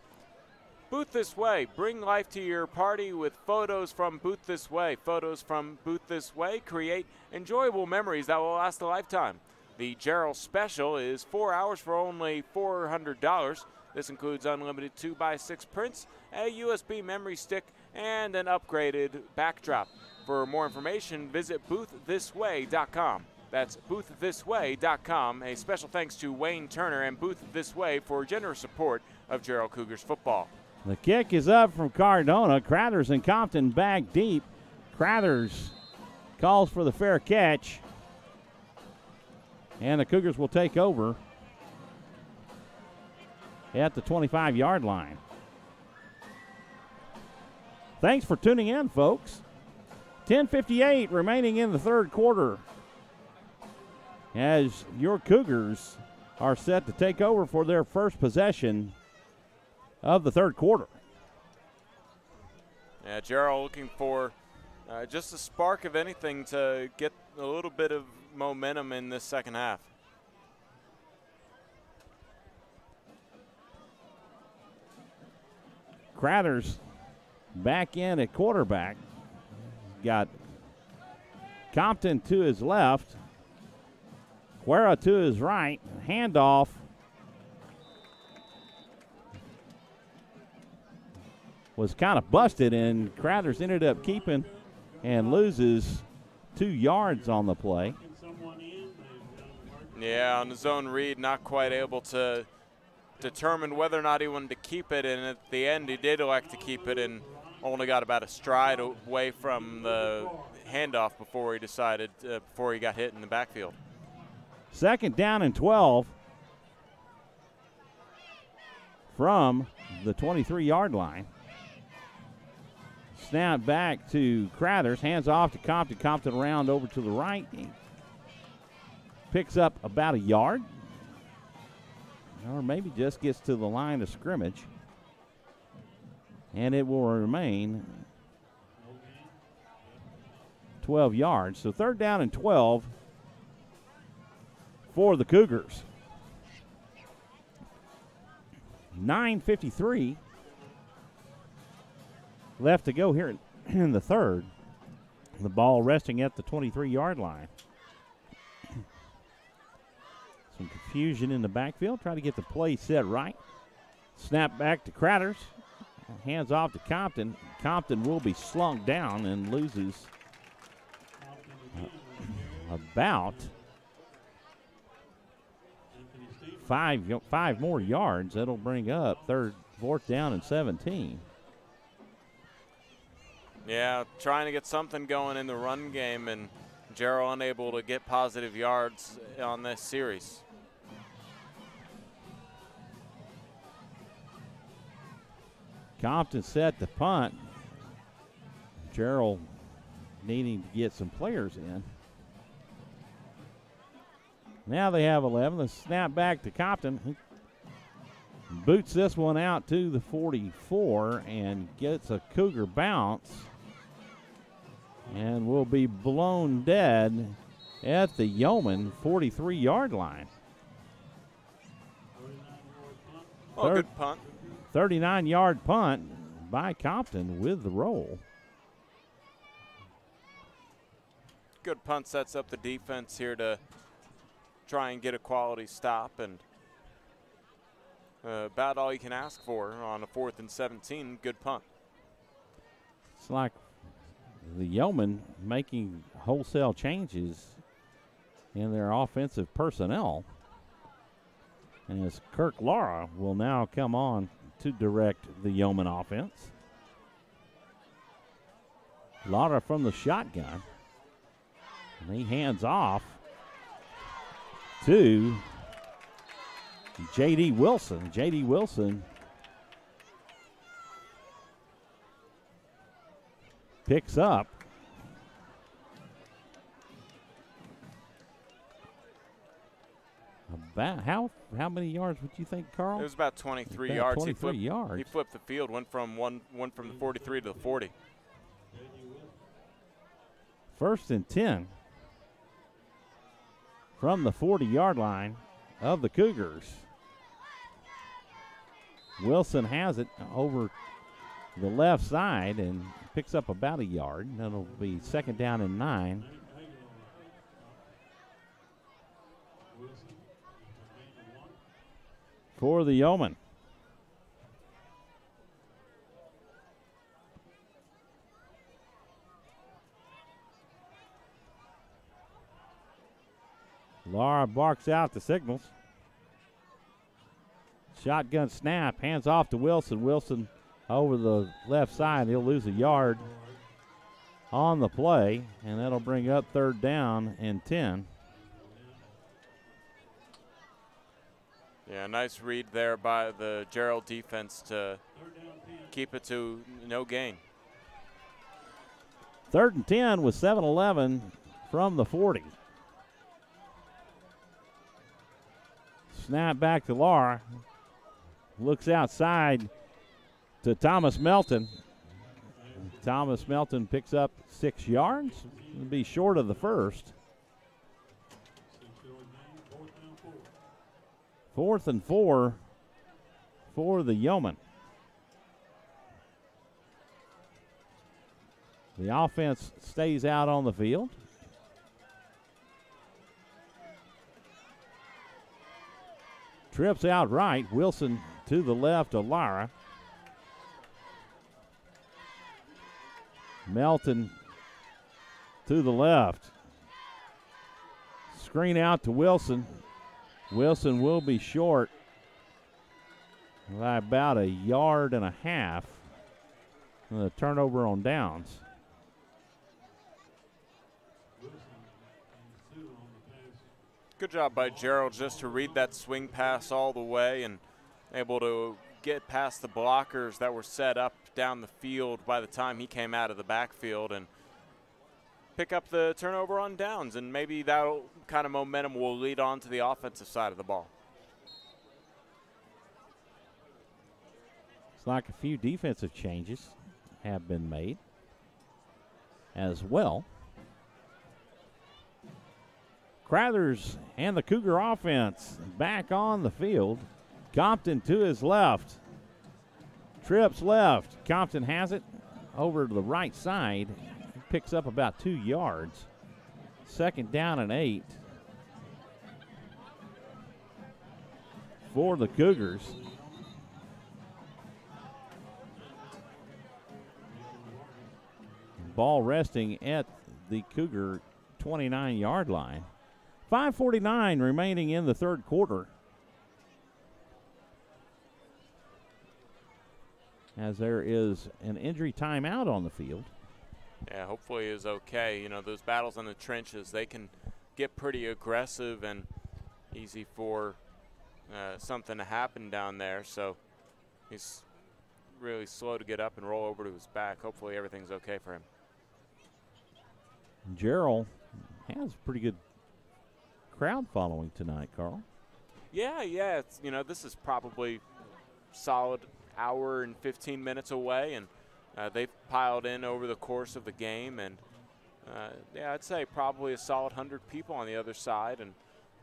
Booth This Way, bring life to your party with photos from Booth This Way. Photos from Booth This Way create enjoyable memories that will last a lifetime. The Jarrell Special is 4 hours for only $400. This includes unlimited 2x6 prints, a USB memory stick, and an upgraded backdrop. For more information, visit bootthisway.com. That's bootthisway.com. A special thanks to Wayne Turner and Booth This Way for generous support of Jarrell Cougars football. The kick is up from Cardona. Crothers and Compton back deep. Crothers calls for the fair catch. And the Cougars will take over at the 25-yard line. Thanks for tuning in, folks. 10:58 remaining in the third quarter as your Cougars are set to take over for their first possession of the third quarter. Yeah, Jarrell looking for just a spark of anything to get a little bit of momentum in this second half. Crothers back in at quarterback. Got Compton to his left, Guerra to his right. Handoff was kind of busted, and Crothers ended up keeping and loses 2 yards on the play. Yeah, on the zone read, not quite able to determine whether or not he wanted to keep it, and at the end he did elect to keep it and only got about a stride away from the handoff before he decided, before he got hit in the backfield. 2nd down and 12 from the 23-yard line. Snap back to Crothers, hands off to Compton. Compton around over to the right. He picks up about a yard. or maybe just gets to the line of scrimmage. And it will remain 12 yards. So 3rd down and 12 for the Cougars. 9:53 left to go here in the 3rd. The ball resting at the 23-yard line. Some confusion in the backfield. Try to get the play set right. Snap back to Cratters. Hands off to Compton. Compton will be slung down and loses about 5 more yards. That'll bring up 4th down and 17. Yeah, trying to get something going in the run game, and Jarrell unable to get positive yards on this series. Compton set the punt. Jarrell needing to get some players in. Now they have 11. The snap back to Compton. He boots this one out to the 44 and gets a Cougar bounce and will be blown dead at the Yoemen 43-yard line. Oh, good punt. 39-yard punt by Compton with the roll. Good punt sets up the defense here to try and get a quality stop, and about all you can ask for on a 4th and 17. Good punt. It's like the Yeomen making wholesale changes in their offensive personnel, as Kirk Lara will now come on to direct the Yeomen offense. Lara from the shotgun. And he hands off to J.D. Wilson. J.D. Wilson picks up about how many yards would you think, Carl? It was about 23 yards. 23 yards. He flipped the field, went from the 43 to the 40. 1st and 10 from the 40-yard line of the Cougars. Wilson has it over the left side and picks up about a yard. That'll be 2nd down and 9. For the Yeomen. Lara barks out the signals. Shotgun snap, hands off to Wilson. Wilson over the left side. He'll lose a yard on the play, and that'll bring up 3rd down and 10. Yeah, nice read there by the Jarrell defense to keep it to no gain. 3rd and 10 with 7-11 from the 40. Snap back to Lara. Looks outside to Thomas Melton. Thomas Melton picks up 6 yards. It'll be short of the first. 4th and 4 for the Yeomen. The offense stays out on the field. Trips out right. Wilson to the left of Lara. Melton to the left. Screen out to Wilson. Wilson will be short by about a yard and a half. The turnover on downs. Good job by Jarrell just to read that swing pass all the way and able to get past the blockers that were set up down the field by the time he came out of the backfield and pick up the turnover on downs, and maybe that kind of momentum will lead on to the offensive side of the ball. like a few defensive changes have been made as well. Crothers and the Cougar offense back on the field. Compton to his left. Trips left. Compton has it over to the right side. Picks up about 2 yards. 2nd down and 8 for the Cougars. Ball resting at the Cougar 29-yard line. 5:49 remaining in the third quarter. As there is an injury timeout on the field. Yeah, hopefully is okay. You know, those battles in the trenches, they can get pretty aggressive and easy for something to happen down there. So he's really slow to get up and roll over to his back. Hopefully everything's okay for him. Jarrell has pretty good crowd following tonight, Carl. Yeah, it's, you know, this is probably solid hour and 15 minutes away, and they've piled in over the course of the game, and yeah, I'd say probably a solid 100 people on the other side, and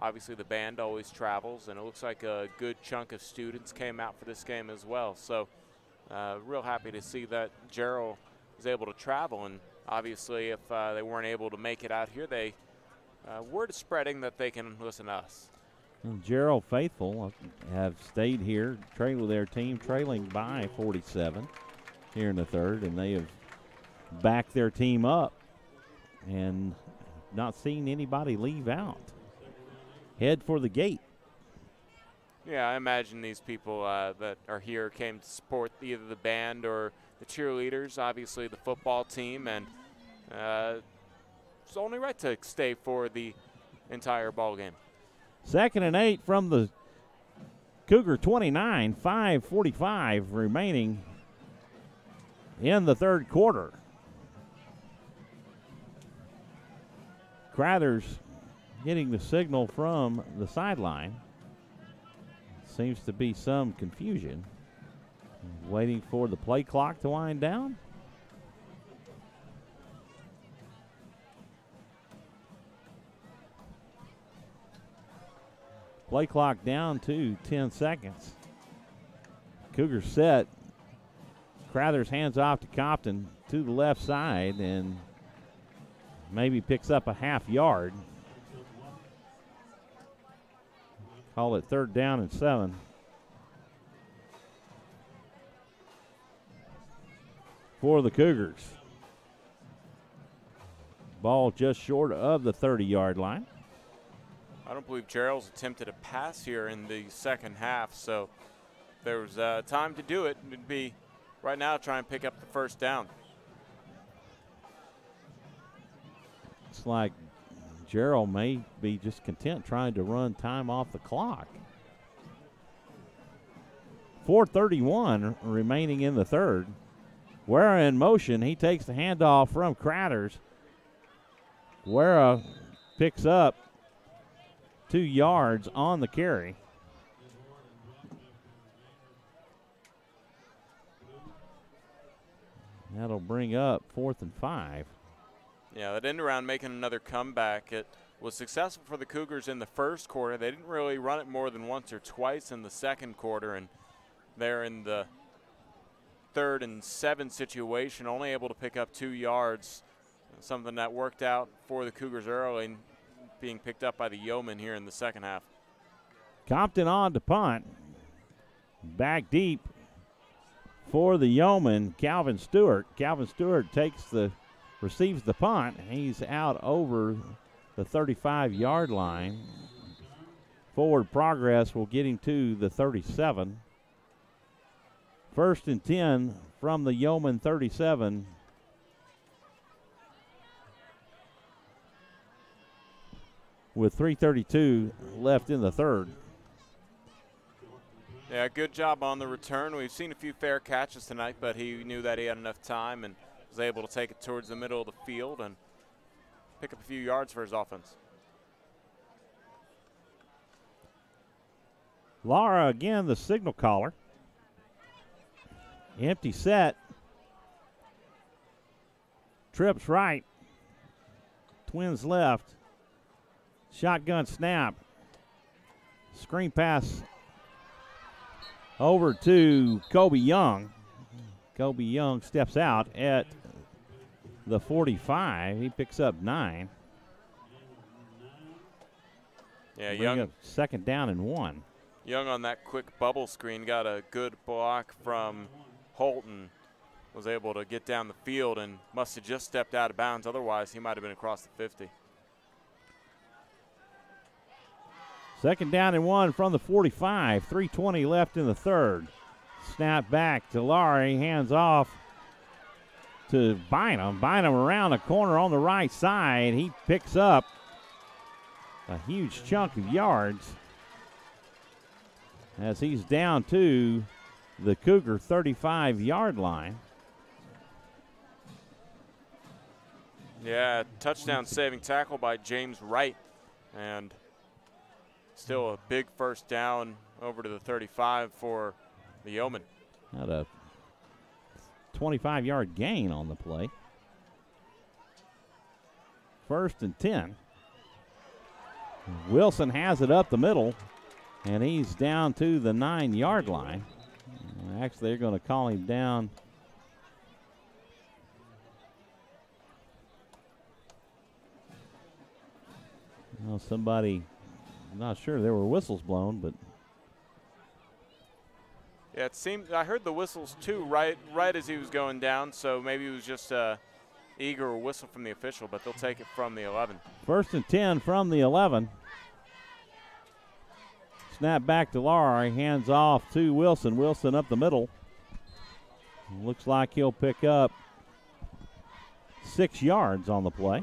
obviously the band always travels, and it looks like a good chunk of students came out for this game as well. So real happy to see that Jarrell is able to travel, and obviously if they weren't able to make it out here, they word is spreading that they can listen to us. And Jarrell faithful have stayed here, with their team trailing by 47 here in the third, and they have backed their team up and not seen anybody leave out. Head for the gate. Yeah, I imagine these people that are here came to support either the band or the cheerleaders, obviously the football team, and it's only right to stay for the entire ball game. 2nd and 8 from the Cougar 29, 5:45 remaining in the third quarter. Crothers getting the signal from the sideline. Seems to be some confusion. Waiting for the play clock to wind down. Play clock down to 10 seconds. Cougars set. Crothers hands off to Compton to the left side and maybe picks up a half yard. Call it 3rd down and 7. For the Cougars. Ball just short of the 30-yard line. I don't believe Jarrell's attempted a pass here in the second half, so if there was time to do it, it'd be right now try and pick up the first down. It's like Jarrell may be just content trying to run time off the clock. 4:31 remaining in the third. Guerra in motion. He takes the handoff from Crothers. Guerra picks up 2 yards on the carry. That'll bring up 4th and 5. Yeah, that end around making another comeback. It was successful for the Cougars in the first quarter. They didn't really run it more than once or twice in the second quarter, and they're in the 3rd and 7 situation, only able to pick up 2 yards, something that worked out for the Cougars early, being picked up by the Yeomen here in the second half. Compton on to punt. Back deep for the Yeomen, Calvin Stewart. Calvin Stewart receives the punt. He's out over the 35-yard line. Forward progress will get him to the 37. 1st and 10 from the Yeomen 37. With 3:32 left in the third. Yeah, good job on the return. We've seen a few fair catches tonight, but he knew that he had enough time and was able to take it towards the middle of the field and pick up a few yards for his offense. Lara again, the signal caller. Empty set. Trips right. Twins left. Shotgun snap. Screen pass over to Kobe Young. Kobe Young steps out at the 45. He picks up 9. Yeah, Bring Young. up 2nd down and 1. Young on that quick bubble screen got a good block from Holton. Was able to get down the field and must have just stepped out of bounds. Otherwise, he might have been across the 50. 2nd down and 1 from the 45. 3:20 left in the third. Snap back to Laurie. Hands off to Bynum. Bynum around the corner on the right side. He picks up a huge chunk of yards as he's down to the Cougar 35-yard line. Yeah, touchdown saving tackle by James Wright. And still a big first down over to the 35 for the Yeomen. Had a 25-yard gain on the play. 1st and 10. Wilson has it up the middle, and he's down to the 9-yard line. Actually, they're going to call him down. Well, somebody, I'm not sure, there were whistles blown, but Yeah, it seemed I heard the whistles too right as he was going down, so maybe it was just eager whistle from the official, but they'll take it from the 11. 1st and 10 from the 11. Snap back to Laurie, hands off to Wilson. Wilson up the middle. Looks like he'll pick up 6 yards on the play.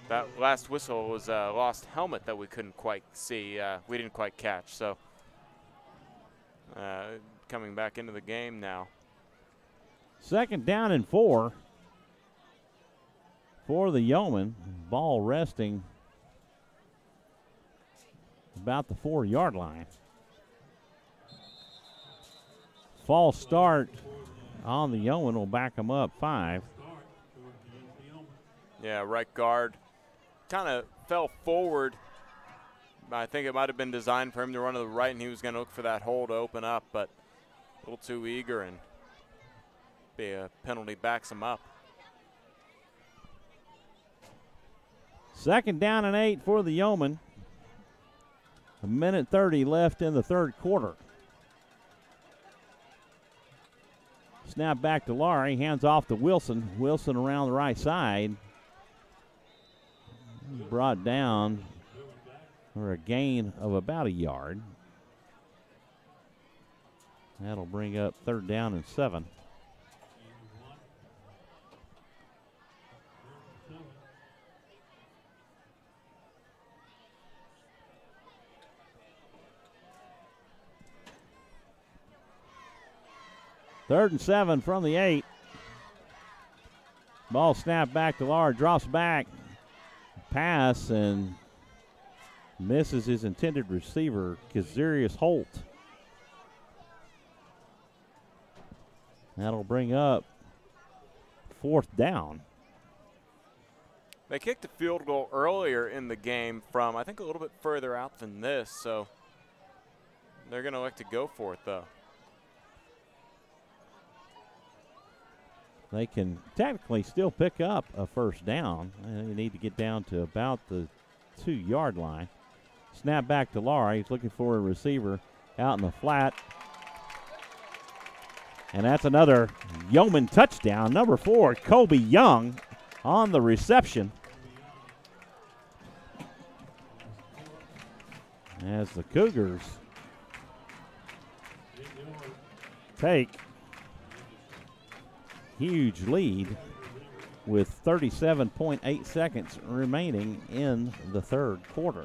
That last whistle was a lost helmet that we couldn't quite see. We didn't quite catch, so coming back into the game now. 2nd down and 4 for the Yeomen. Ball resting about the 4-yard line. False start on the Yeomen will back them up 5. Yeah, right guard kind of fell forward. I think it might have been designed for him to run to the right, and he was going to look for that hole to open up, but a little too eager, and be a penalty backs him up. 2nd down and 8 for the Yeomen. 1:30 left in the third quarter. Snap back to Laurie, hands off to Wilson. Wilson around the right side. Brought down for a gain of about a yard. That'll bring up 3rd down and 7. Third and 7 from the 8. Ball snapped back to Laurie, drops back. Pass and misses his intended receiver, Kazarius Holt. That'll bring up 4th down. They kicked a field goal earlier in the game from, I think, a little bit further out than this, so they're going to elect to go for it, though. They can technically still pick up a 1st down. They need to get down to about the 2-yard line. Snap back to Laurie. He's looking for a receiver out in the flat. And that's another Yeoman touchdown. Number 4, Kobe Young on the reception. As the Cougars take huge lead with 37.8 seconds remaining in the third quarter.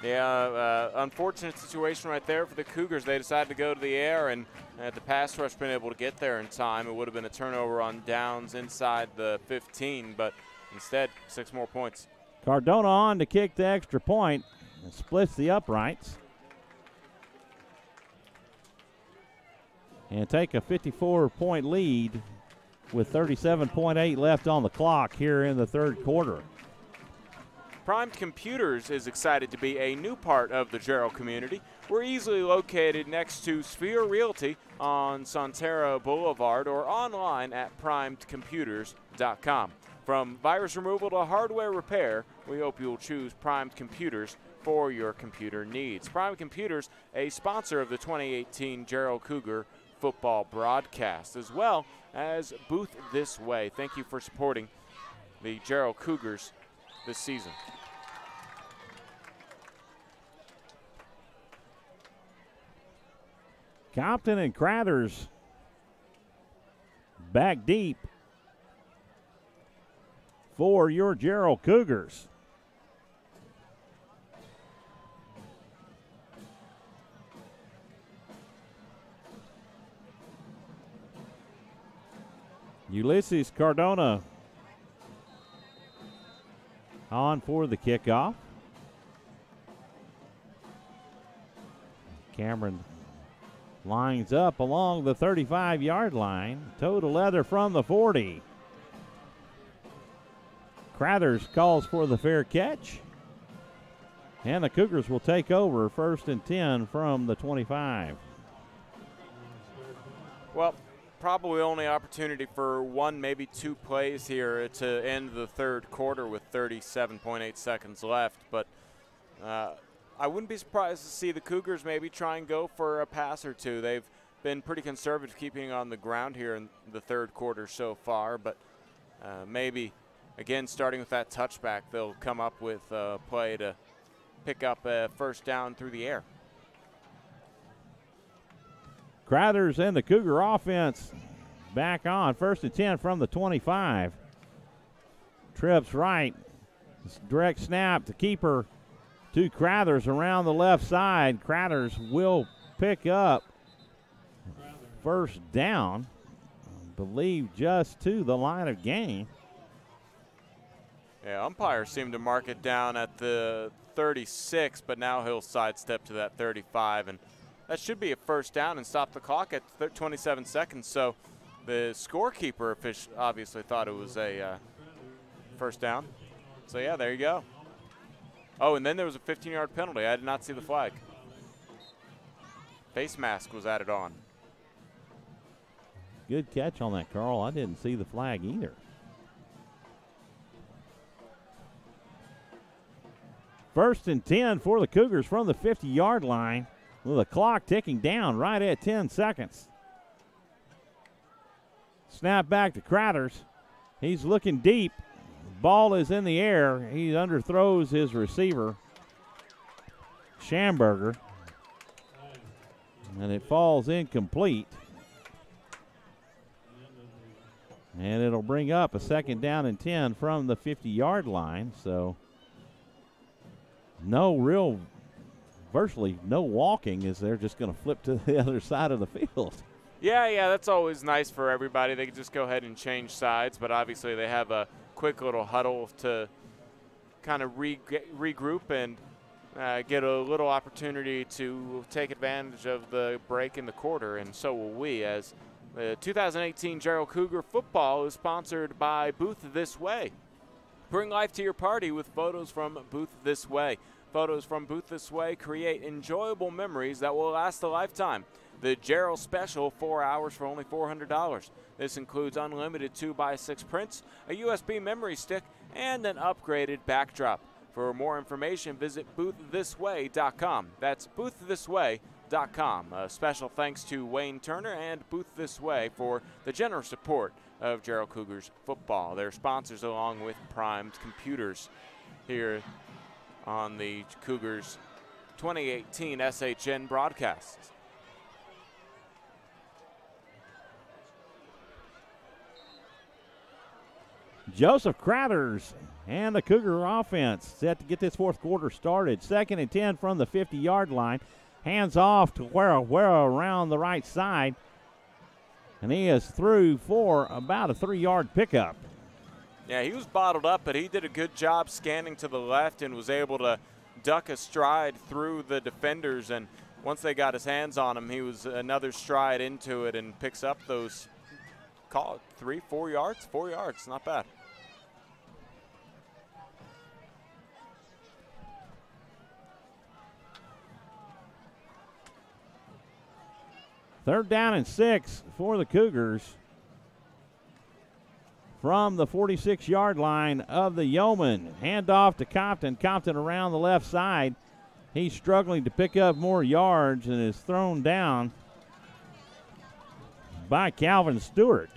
Yeah, unfortunate situation right there for the Cougars. They decided to go to the air, and had the pass rush been able to get there in time, it would have been a turnover on downs inside the 15, but instead, 6 more points. Cardona on to kick the extra point and splits the uprights. and take a 54-point lead with 37.8 left on the clock here in the third quarter. Primed Computers is excited to be a new part of the Jarrell community. We're easily located next to Sphere Realty on Sonterra Boulevard or online at primedcomputers.com. From virus removal to hardware repair, we hope you'll choose Primed Computers for your computer needs. Primed Computers, a sponsor of the 2018 Jarrell Cougar football broadcast, as well as Booth This Way. Thank you for supporting the Jarrell Cougars this season. Compton and Crathers back deep for your Jarrell Cougars. Ulysses Cardona on for the kickoff. Cameron lines up along the 35-yard line. Toe to leather from the 40. Crathers calls for the fair catch. And the Cougars will take over 1st and 10 from the 25. Well, probably only opportunity for one, maybe two plays here to end the third quarter with 37.8 seconds left. But I wouldn't be surprised to see the Cougars maybe try and go for a pass or two. They've been pretty conservative keeping on the ground here in the third quarter so far. But maybe, again, starting with that touchback, they'll come up with a play to pick up a first down through the air. Crathers and the Cougar offense back on 1st and 10 from the 25. Trips right. Direct snap to keeper to Crathers around the left side. Crathers will pick up first down, I believe just to the line of game. Yeah, umpires seem to mark it down at the 36, but now he'll sidestep to that 35, and that should be a first down and stop the clock at 27 seconds. So the scorekeeper obviously thought it was a first down. So, yeah, there you go. Oh, and then there was a 15-yard penalty. I did not see the flag. Face mask was added on. Good catch on that, Carl. I didn't see the flag either. First and 10 for the Cougars from the 50-yard line, with the clock ticking down right at 10 seconds. Snap back to Crathers. He's looking deep. Ball is in the air. He underthrows his receiver, Schamberger, and it falls incomplete. And it'll bring up a 2nd down and 10 from the 50-yard line. So virtually no walking, as they're just going to flip to the other side of the field. Yeah, that's always nice for everybody. They can just go ahead and change sides, but obviously they have a quick little huddle to kind of regroup and get a little opportunity to take advantage of the break in the quarter, and so will we, as the 2018 Jarrell Cougar football is sponsored by Booth This Way. Bring life to your party with photos from Booth This Way. Photos from Booth This Way create enjoyable memories that will last a lifetime. The Jarrell Special, 4 hours for only $400. This includes unlimited 2x6 prints, a USB memory stick, and an upgraded backdrop. For more information, visit bootthisway.com. That's bootthisway.com. A special thanks to Wayne Turner and Booth This Way for the generous support of Jarrell Cougars football. They're sponsors along with Primed Computers here on the Cougars 2018 SHN broadcasts. Joseph Crathers and the Cougar offense set to get this fourth quarter started. 2nd and 10 from the 50-yard line. Hands off to Guerra around the right side. And he is through for about a 3-yard pickup. Yeah, he was bottled up, but he did a good job scanning to the left and was able to duck a stride through the defenders and once they got his hands on him, he was another stride into it and picks up those, call it 4 yards, 4 yards, not bad. Third down and 6 for the Cougars from the 46-yard line of the Yeomen. Handoff to Compton. Compton around the left side. He's struggling to pick up more yards and is thrown down by Calvin Stewart.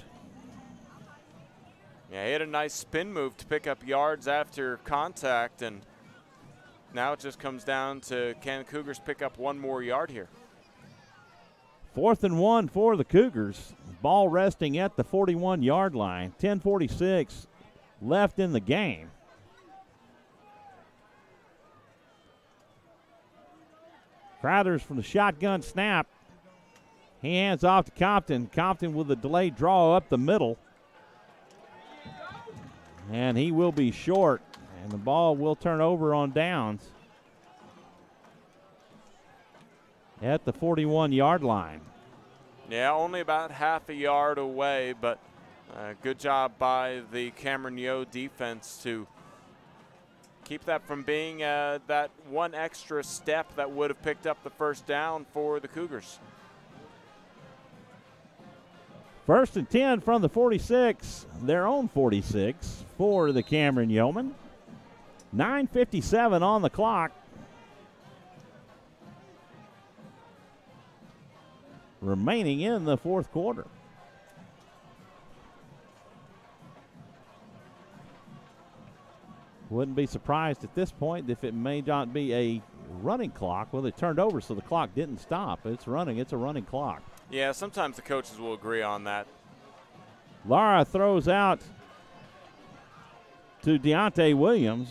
Yeah, he had a nice spin move to pick up yards after contact, and now it just comes down to can the Cougars pick up one more yard here. 4th and 1 for the Cougars. Ball resting at the 41-yard line. 10:46 left in the game. Crothers from the shotgun snap. He hands off to Compton. Compton with a delayed draw up the middle. And he will be short, and the ball will turn over on downs at the 41-yard line. Yeah, only about half a yard away, but good job by the Cameron Yoe defense to keep that from being that one extra step that would have picked up the first down for the Cougars. 1st and 10 from the 46, their own 46 for the Cameron Yeomen. 9:57 on the clock. Remaining in the fourth quarter. Wouldn't be surprised at this point if it may not be a running clock. Well, it turned over, so the clock didn't stop. It's running. It's a running clock. Yeah, sometimes the coaches will agree on that. Lara throws out to Deontay Williams.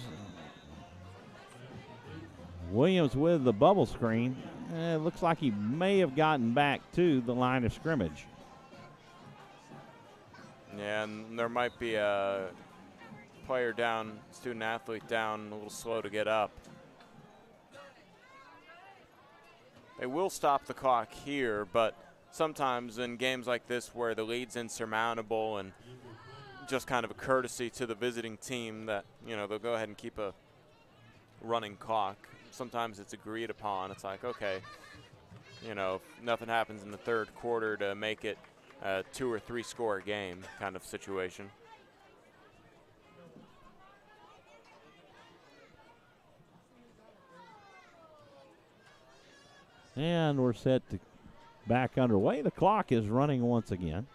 Williams with the bubble screen. It looks like he may have gotten back to the line of scrimmage. Yeah, and there might be a player down, student athlete down, a little slow to get up. They will stop the clock here, but sometimes in games like this where the lead's insurmountable and just kind of a courtesy to the visiting team that, you know, they'll go ahead and keep a running clock. Sometimes it's agreed upon. It's like, okay, you know, if nothing happens in the third quarter to make it a 2 or 3 score game kind of situation. And we're set to back underway. The clock is running once again.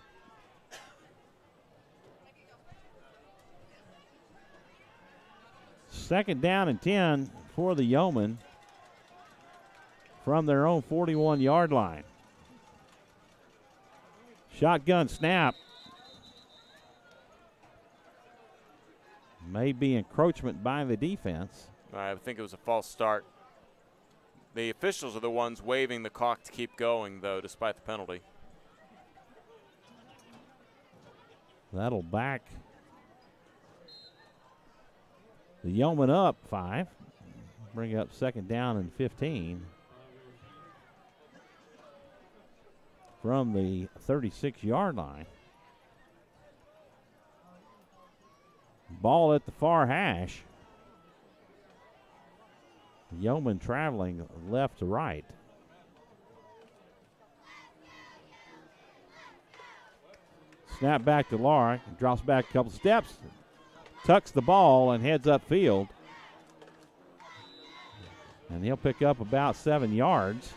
Second down and 10 for the Yeomen from their own 41-yard line. Shotgun snap. May be encroachment by the defense. I think it was a false start. The officials are the ones waving the clock to keep going, though, despite the penalty. That'll back the Yeomen up 5. Bring up second down and 15 from the 36-yard line. Ball at the far hash. Yeomen traveling left to right. Snap back to Laura. Drops back a couple steps. Tucks the ball and heads upfield. And he'll pick up about 7 yards.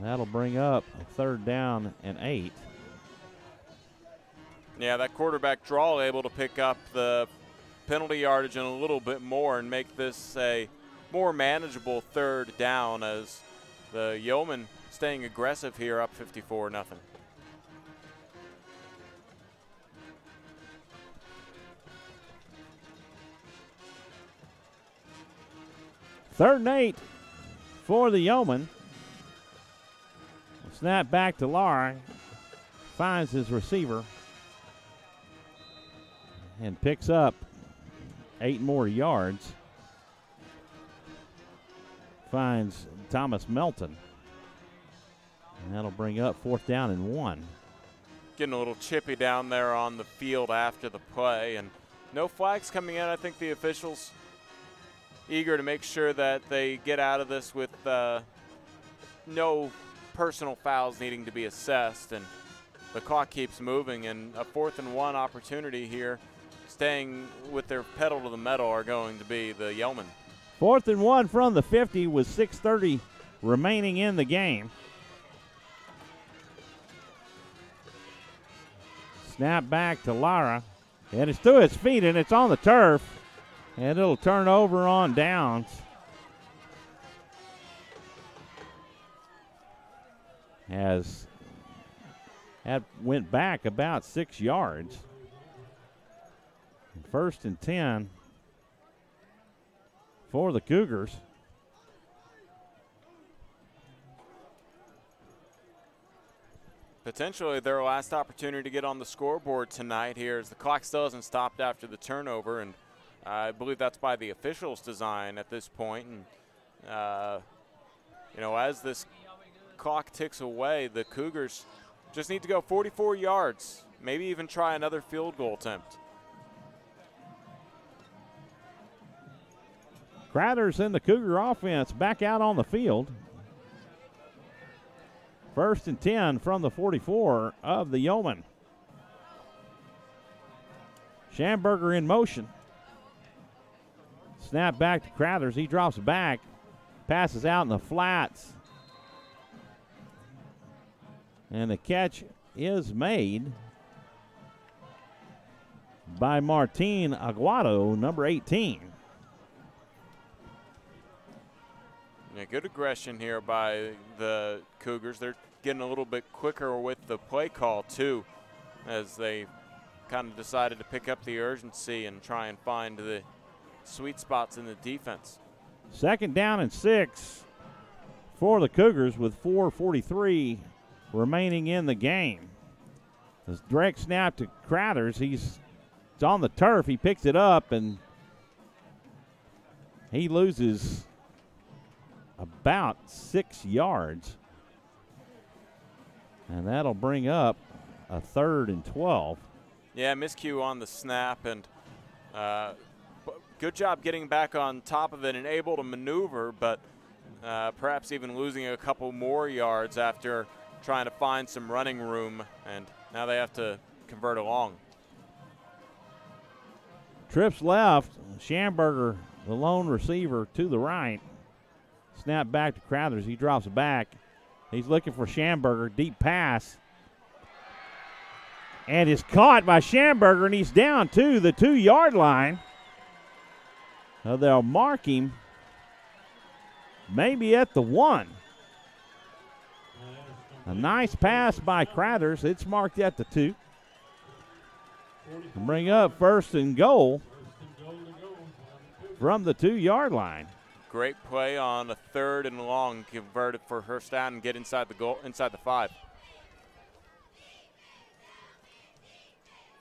That'll bring up a third down and 8. Yeah, that quarterback draw able to pick up the penalty yardage and a little bit more and make this a more manageable third down as the Yeomen staying aggressive here, up 54-0. Third and 8 for the Yeomen. Snap back to Lar. Finds his receiver and picks up 8 more yards. Finds Thomas Melton. And that'll bring up 4th down and 1. Getting a little chippy down there on the field after the play, and no flags coming in. I think the officials eager to make sure that they get out of this with no personal fouls needing to be assessed, and the clock keeps moving, and a 4th and 1 opportunity here. Staying with their pedal to the metal are going to be the Yoemen. 4th and 1 from the 50 with 6:30 remaining in the game. Snap back to Lara, and it's to his feet, and it's on the turf, and it'll turn over on downs. As that went back about 6 yards. 1st and 10 for the Cougars. Potentially their last opportunity to get on the scoreboard tonight here, as the clock still hasn't stopped after the turnover, and I believe that's by the officials' design at this point. And you know, as this clock ticks away, the Cougars just need to go 44 yards, maybe even try another field goal attempt. Crowders in the Cougar offense back out on the field. 1st and 10 from the 44 of the Yoemen. Schamberger in motion. Snap back to Crowders. He drops back. Passes out in the flats. And the catch is made by Martin Aguado, number 18. Yeah, good aggression here by the Cougars. They're getting a little bit quicker with the play call, too, as they kind of decided to pick up the urgency and try and find the sweet spots in the defense. 2nd down and 6 for the Cougars with 4:43 remaining in the game. This direct snap to Crowders. It's on the turf. He picks it up, and he loses about 6 yards. And that'll bring up a 3rd and 12. Yeah, miscue on the snap, and good job getting back on top of it and able to maneuver, but perhaps even losing a couple more yards after trying to find some running room, and now they have to convert along. Trips left. Schamberger, the lone receiver, to the right. Snap back to Crowders. He drops back. He's looking for Schamberger. Deep pass. And is caught by Schamberger, and he's down to the 2-yard line. They'll mark him maybe at the 1. A nice pass by Crowders. It's marked at the 2. And bring up 1st and goal from the 2-yard line. Great play on a 3rd and long, converted for first down and get inside the goal, inside the 5.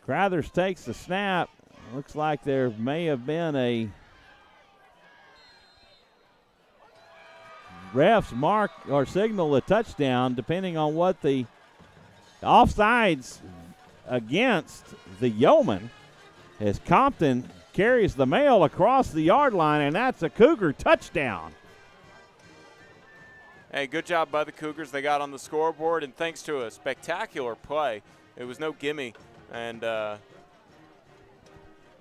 Crowders takes the snap. Looks like there may have been a refs mark or signal a touchdown, depending on what the offsides against the Yoemen, as Compton carries the mail across the yard line, and that's a Cougar touchdown. Hey, good job by the Cougars. They got on the scoreboard, and thanks to a spectacular play, it was no gimme, and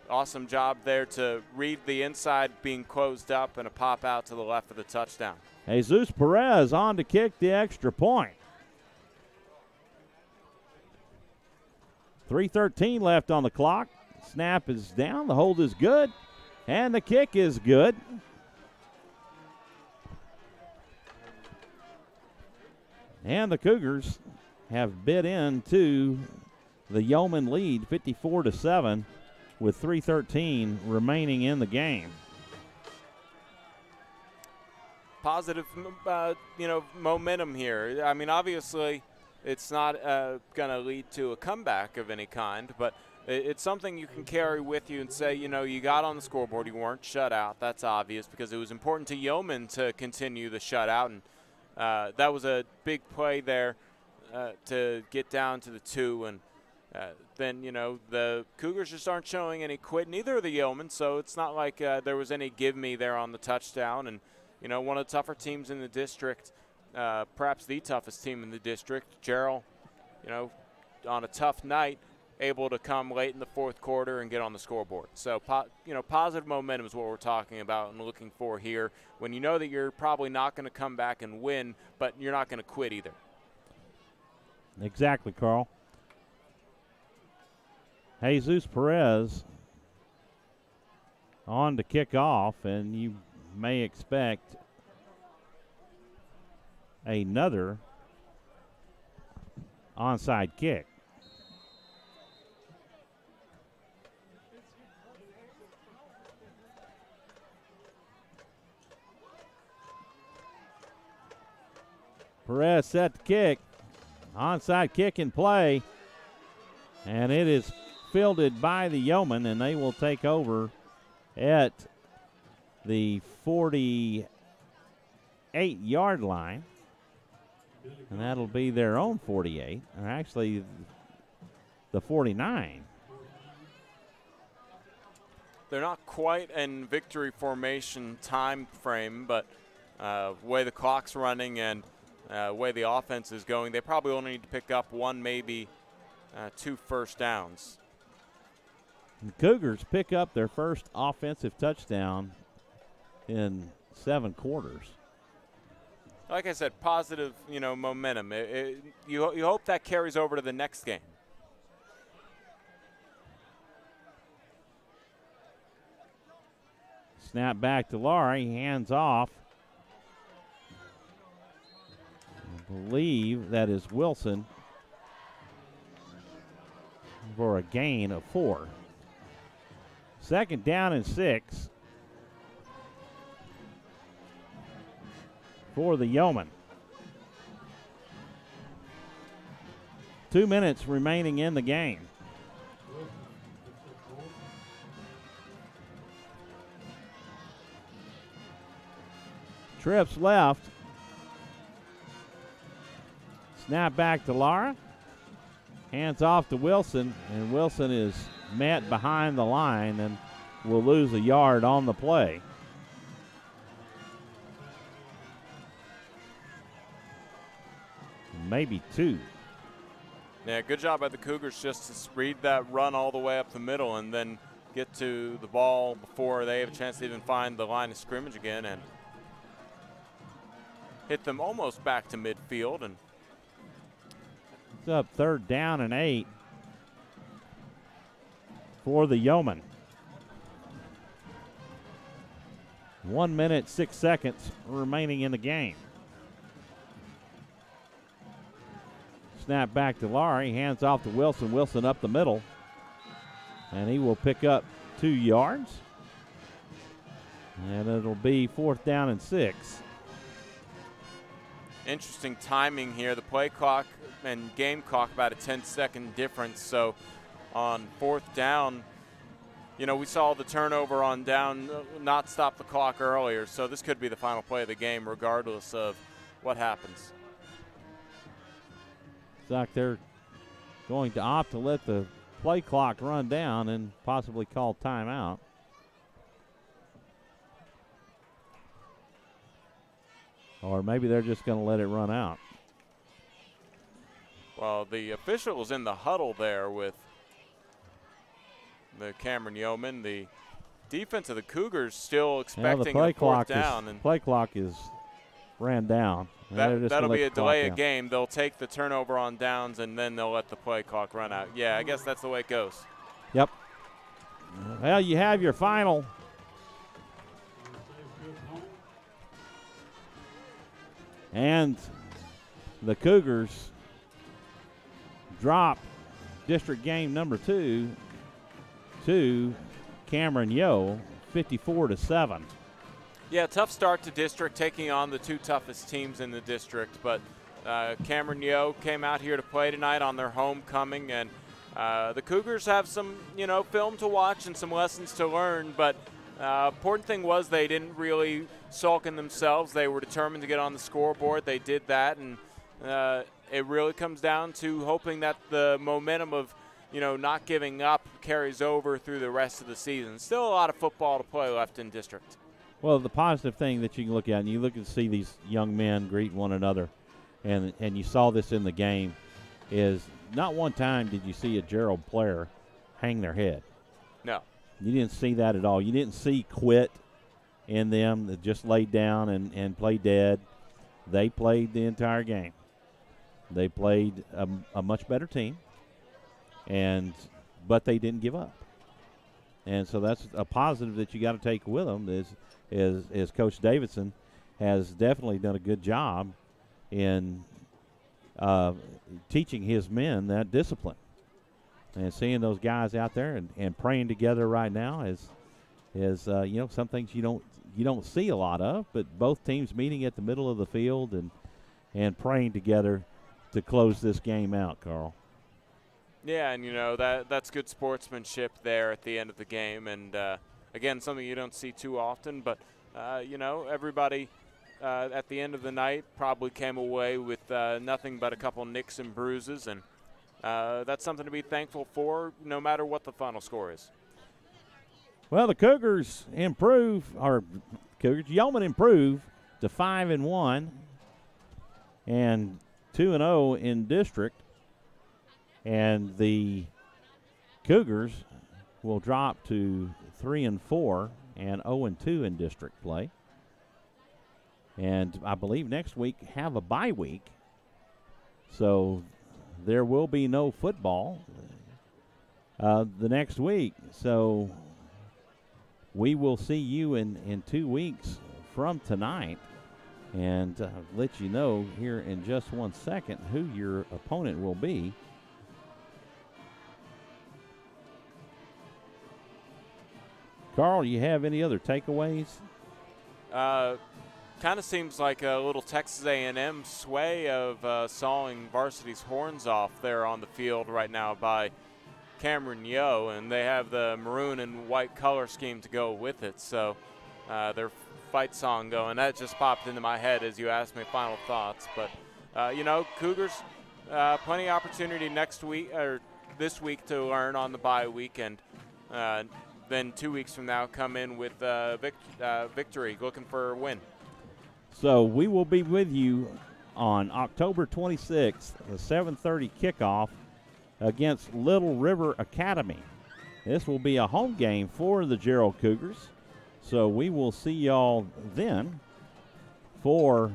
awesome job there to read the inside being closed up and a pop out to the left for the touchdown. Jesus Perez on to kick the extra point. 3:13 left on the clock. Snap is down, the hold is good, and the kick is good. And the Cougars have bit into the Yoemen lead 54-7 with 3:13 remaining in the game. Positive, momentum here. I mean, obviously, it's not going to lead to a comeback of any kind, but it's something you can carry with you and say, you know, you got on the scoreboard, you weren't shut out. That's obvious because it was important to Yoemen to continue the shutout, and that was a big play there to get down to the 2, and then, you know, the Cougars just aren't showing any quit, neither are the Yeomen, so it's not like there was any give me there on the touchdown. And, you know, one of the tougher teams in the district, perhaps the toughest team in the district, Jarrell, you know, on a tough night, able to come late in the fourth quarter and get on the scoreboard. So, you know, positive momentum is what we're talking about and looking for here when you know that you're probably not going to come back and win, but you're not going to quit either. Exactly, Carl. Jesus Perez on to kick off, and you may expect another onside kick. Perez set to kick. Onside kick in play. And it is fielded by the Yeomen, and they will take over at the 48-yard line. And that'll be their own 48, or actually the 49. They're not quite in victory formation time frame, but way the clock's running and way the offense is going, they probably only need to pick up one, maybe 2 first downs. The Cougars pick up their first offensive touchdown in 7 quarters. Like I said, positive, you know, momentum. You hope that carries over to the next game. Snap back to Laurie, hands off. I believe that is Wilson for a gain of 4. Second down and 6 for the Yeomen. 2 minutes remaining in the game. Trips left. Snap back to Lara. Hands off to Wilson, and Wilson is met behind the line and will lose a yard on the play. Maybe 2. Yeah, good job by the Cougars just to read that run all the way up the middle and then get to the ball before they have a chance to even find the line of scrimmage again and hit them almost back to midfield. And it's up 3rd down and 8 for the Yeomen. 1 minute, 6 seconds remaining in the game. Snap back to Laurie, hands off to Wilson. Wilson up the middle, and he will pick up 2 yards. And it'll be 4th down and 6. Interesting timing here. The play clock and game clock about a 10-second difference. So on 4th down, you know, we saw the turnover on down not stop the clock earlier. So this could be the final play of the game regardless of what happens. It's like they're going to opt to let the play clock run down and possibly call timeout. Or maybe they're just going to let it run out. Well, the official was in the huddle there with the Cameron Yeomen. The defense of the Cougars still expecting a 4th down. And play clock is ran down. That'll be a delay of game. They'll take the turnover on downs, and then they'll let the play clock run out. Yeah, I guess that's the way it goes. Yep. Well, you have your final. And the Cougars drop district game number 2 to Cameron Yoe, 54-7. Yeah, tough start to district, taking on the 2 toughest teams in the district. But Cameron Yoe came out here to play tonight on their homecoming, and The Cougars have some, film to watch and some lessons to learn, but important thing was they didn't really sulk in themselves. They were determined to get on the scoreboard. They did that, and it really comes down to hoping that the momentum of, not giving up carries over through the rest of the season. Still a lot of football to play left in district. Well, the positive thing that you can look at, and you look and see these young men greet one another, and you saw this in the game, is not one time did you see a Jarrell player hang their head. No. You didn't see that at all. You didn't see quit in them that just laid down and played dead. They played the entire game. They played a much better team, but they didn't give up. And so that's a positive that you got to take with them is Coach Davidson has definitely done a good job in teaching his men that discipline. And seeing those guys out there and praying together right now is some things you don't see a lot of, but both teams meeting at the middle of the field and praying together to close this game out, Carl. Yeah, and that's good sportsmanship there at the end of the game, and again, something you don't see too often, but everybody at the end of the night probably came away with nothing but a couple nicks and bruises, and that's something to be thankful for no matter what the final score is. Well, the Cougars Yoemen improve to 5-1 and 2-0 in district, and the Cougars will drop to 3-4 and 0-2 in district play. And I believe next week have a bye week, so there will be no football the next week. So we will see you in 2 weeks from tonight, and let you know here in just 1 second who your opponent will be. Carl, you have any other takeaways? Kind of seems like a little Texas A&M sway of sawing varsity's horns off there on the field right now by Cameron Yoe, and they have the maroon and white color scheme to go with it. So their fight song going. That just popped into my head as you asked me final thoughts. But, Cougars, plenty of opportunity next week or this week to learn on the bye week, and then 2 weeks from now come in with victory, looking for a win. So we will be with you on October 26th, the 7:30 kickoff against Little River Academy. This will be a home game for the Jarrell Cougars. So we will see y'all then. For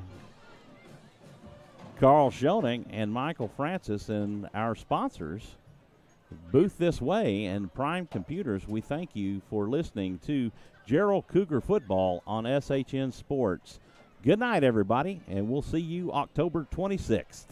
Carl Schoening and Michael Francis and our sponsors, Booth This Way and Prime Computers, we thank you for listening to Jarrell Cougar Football on SHN Sports. Good night, everybody, and we'll see you October 26th.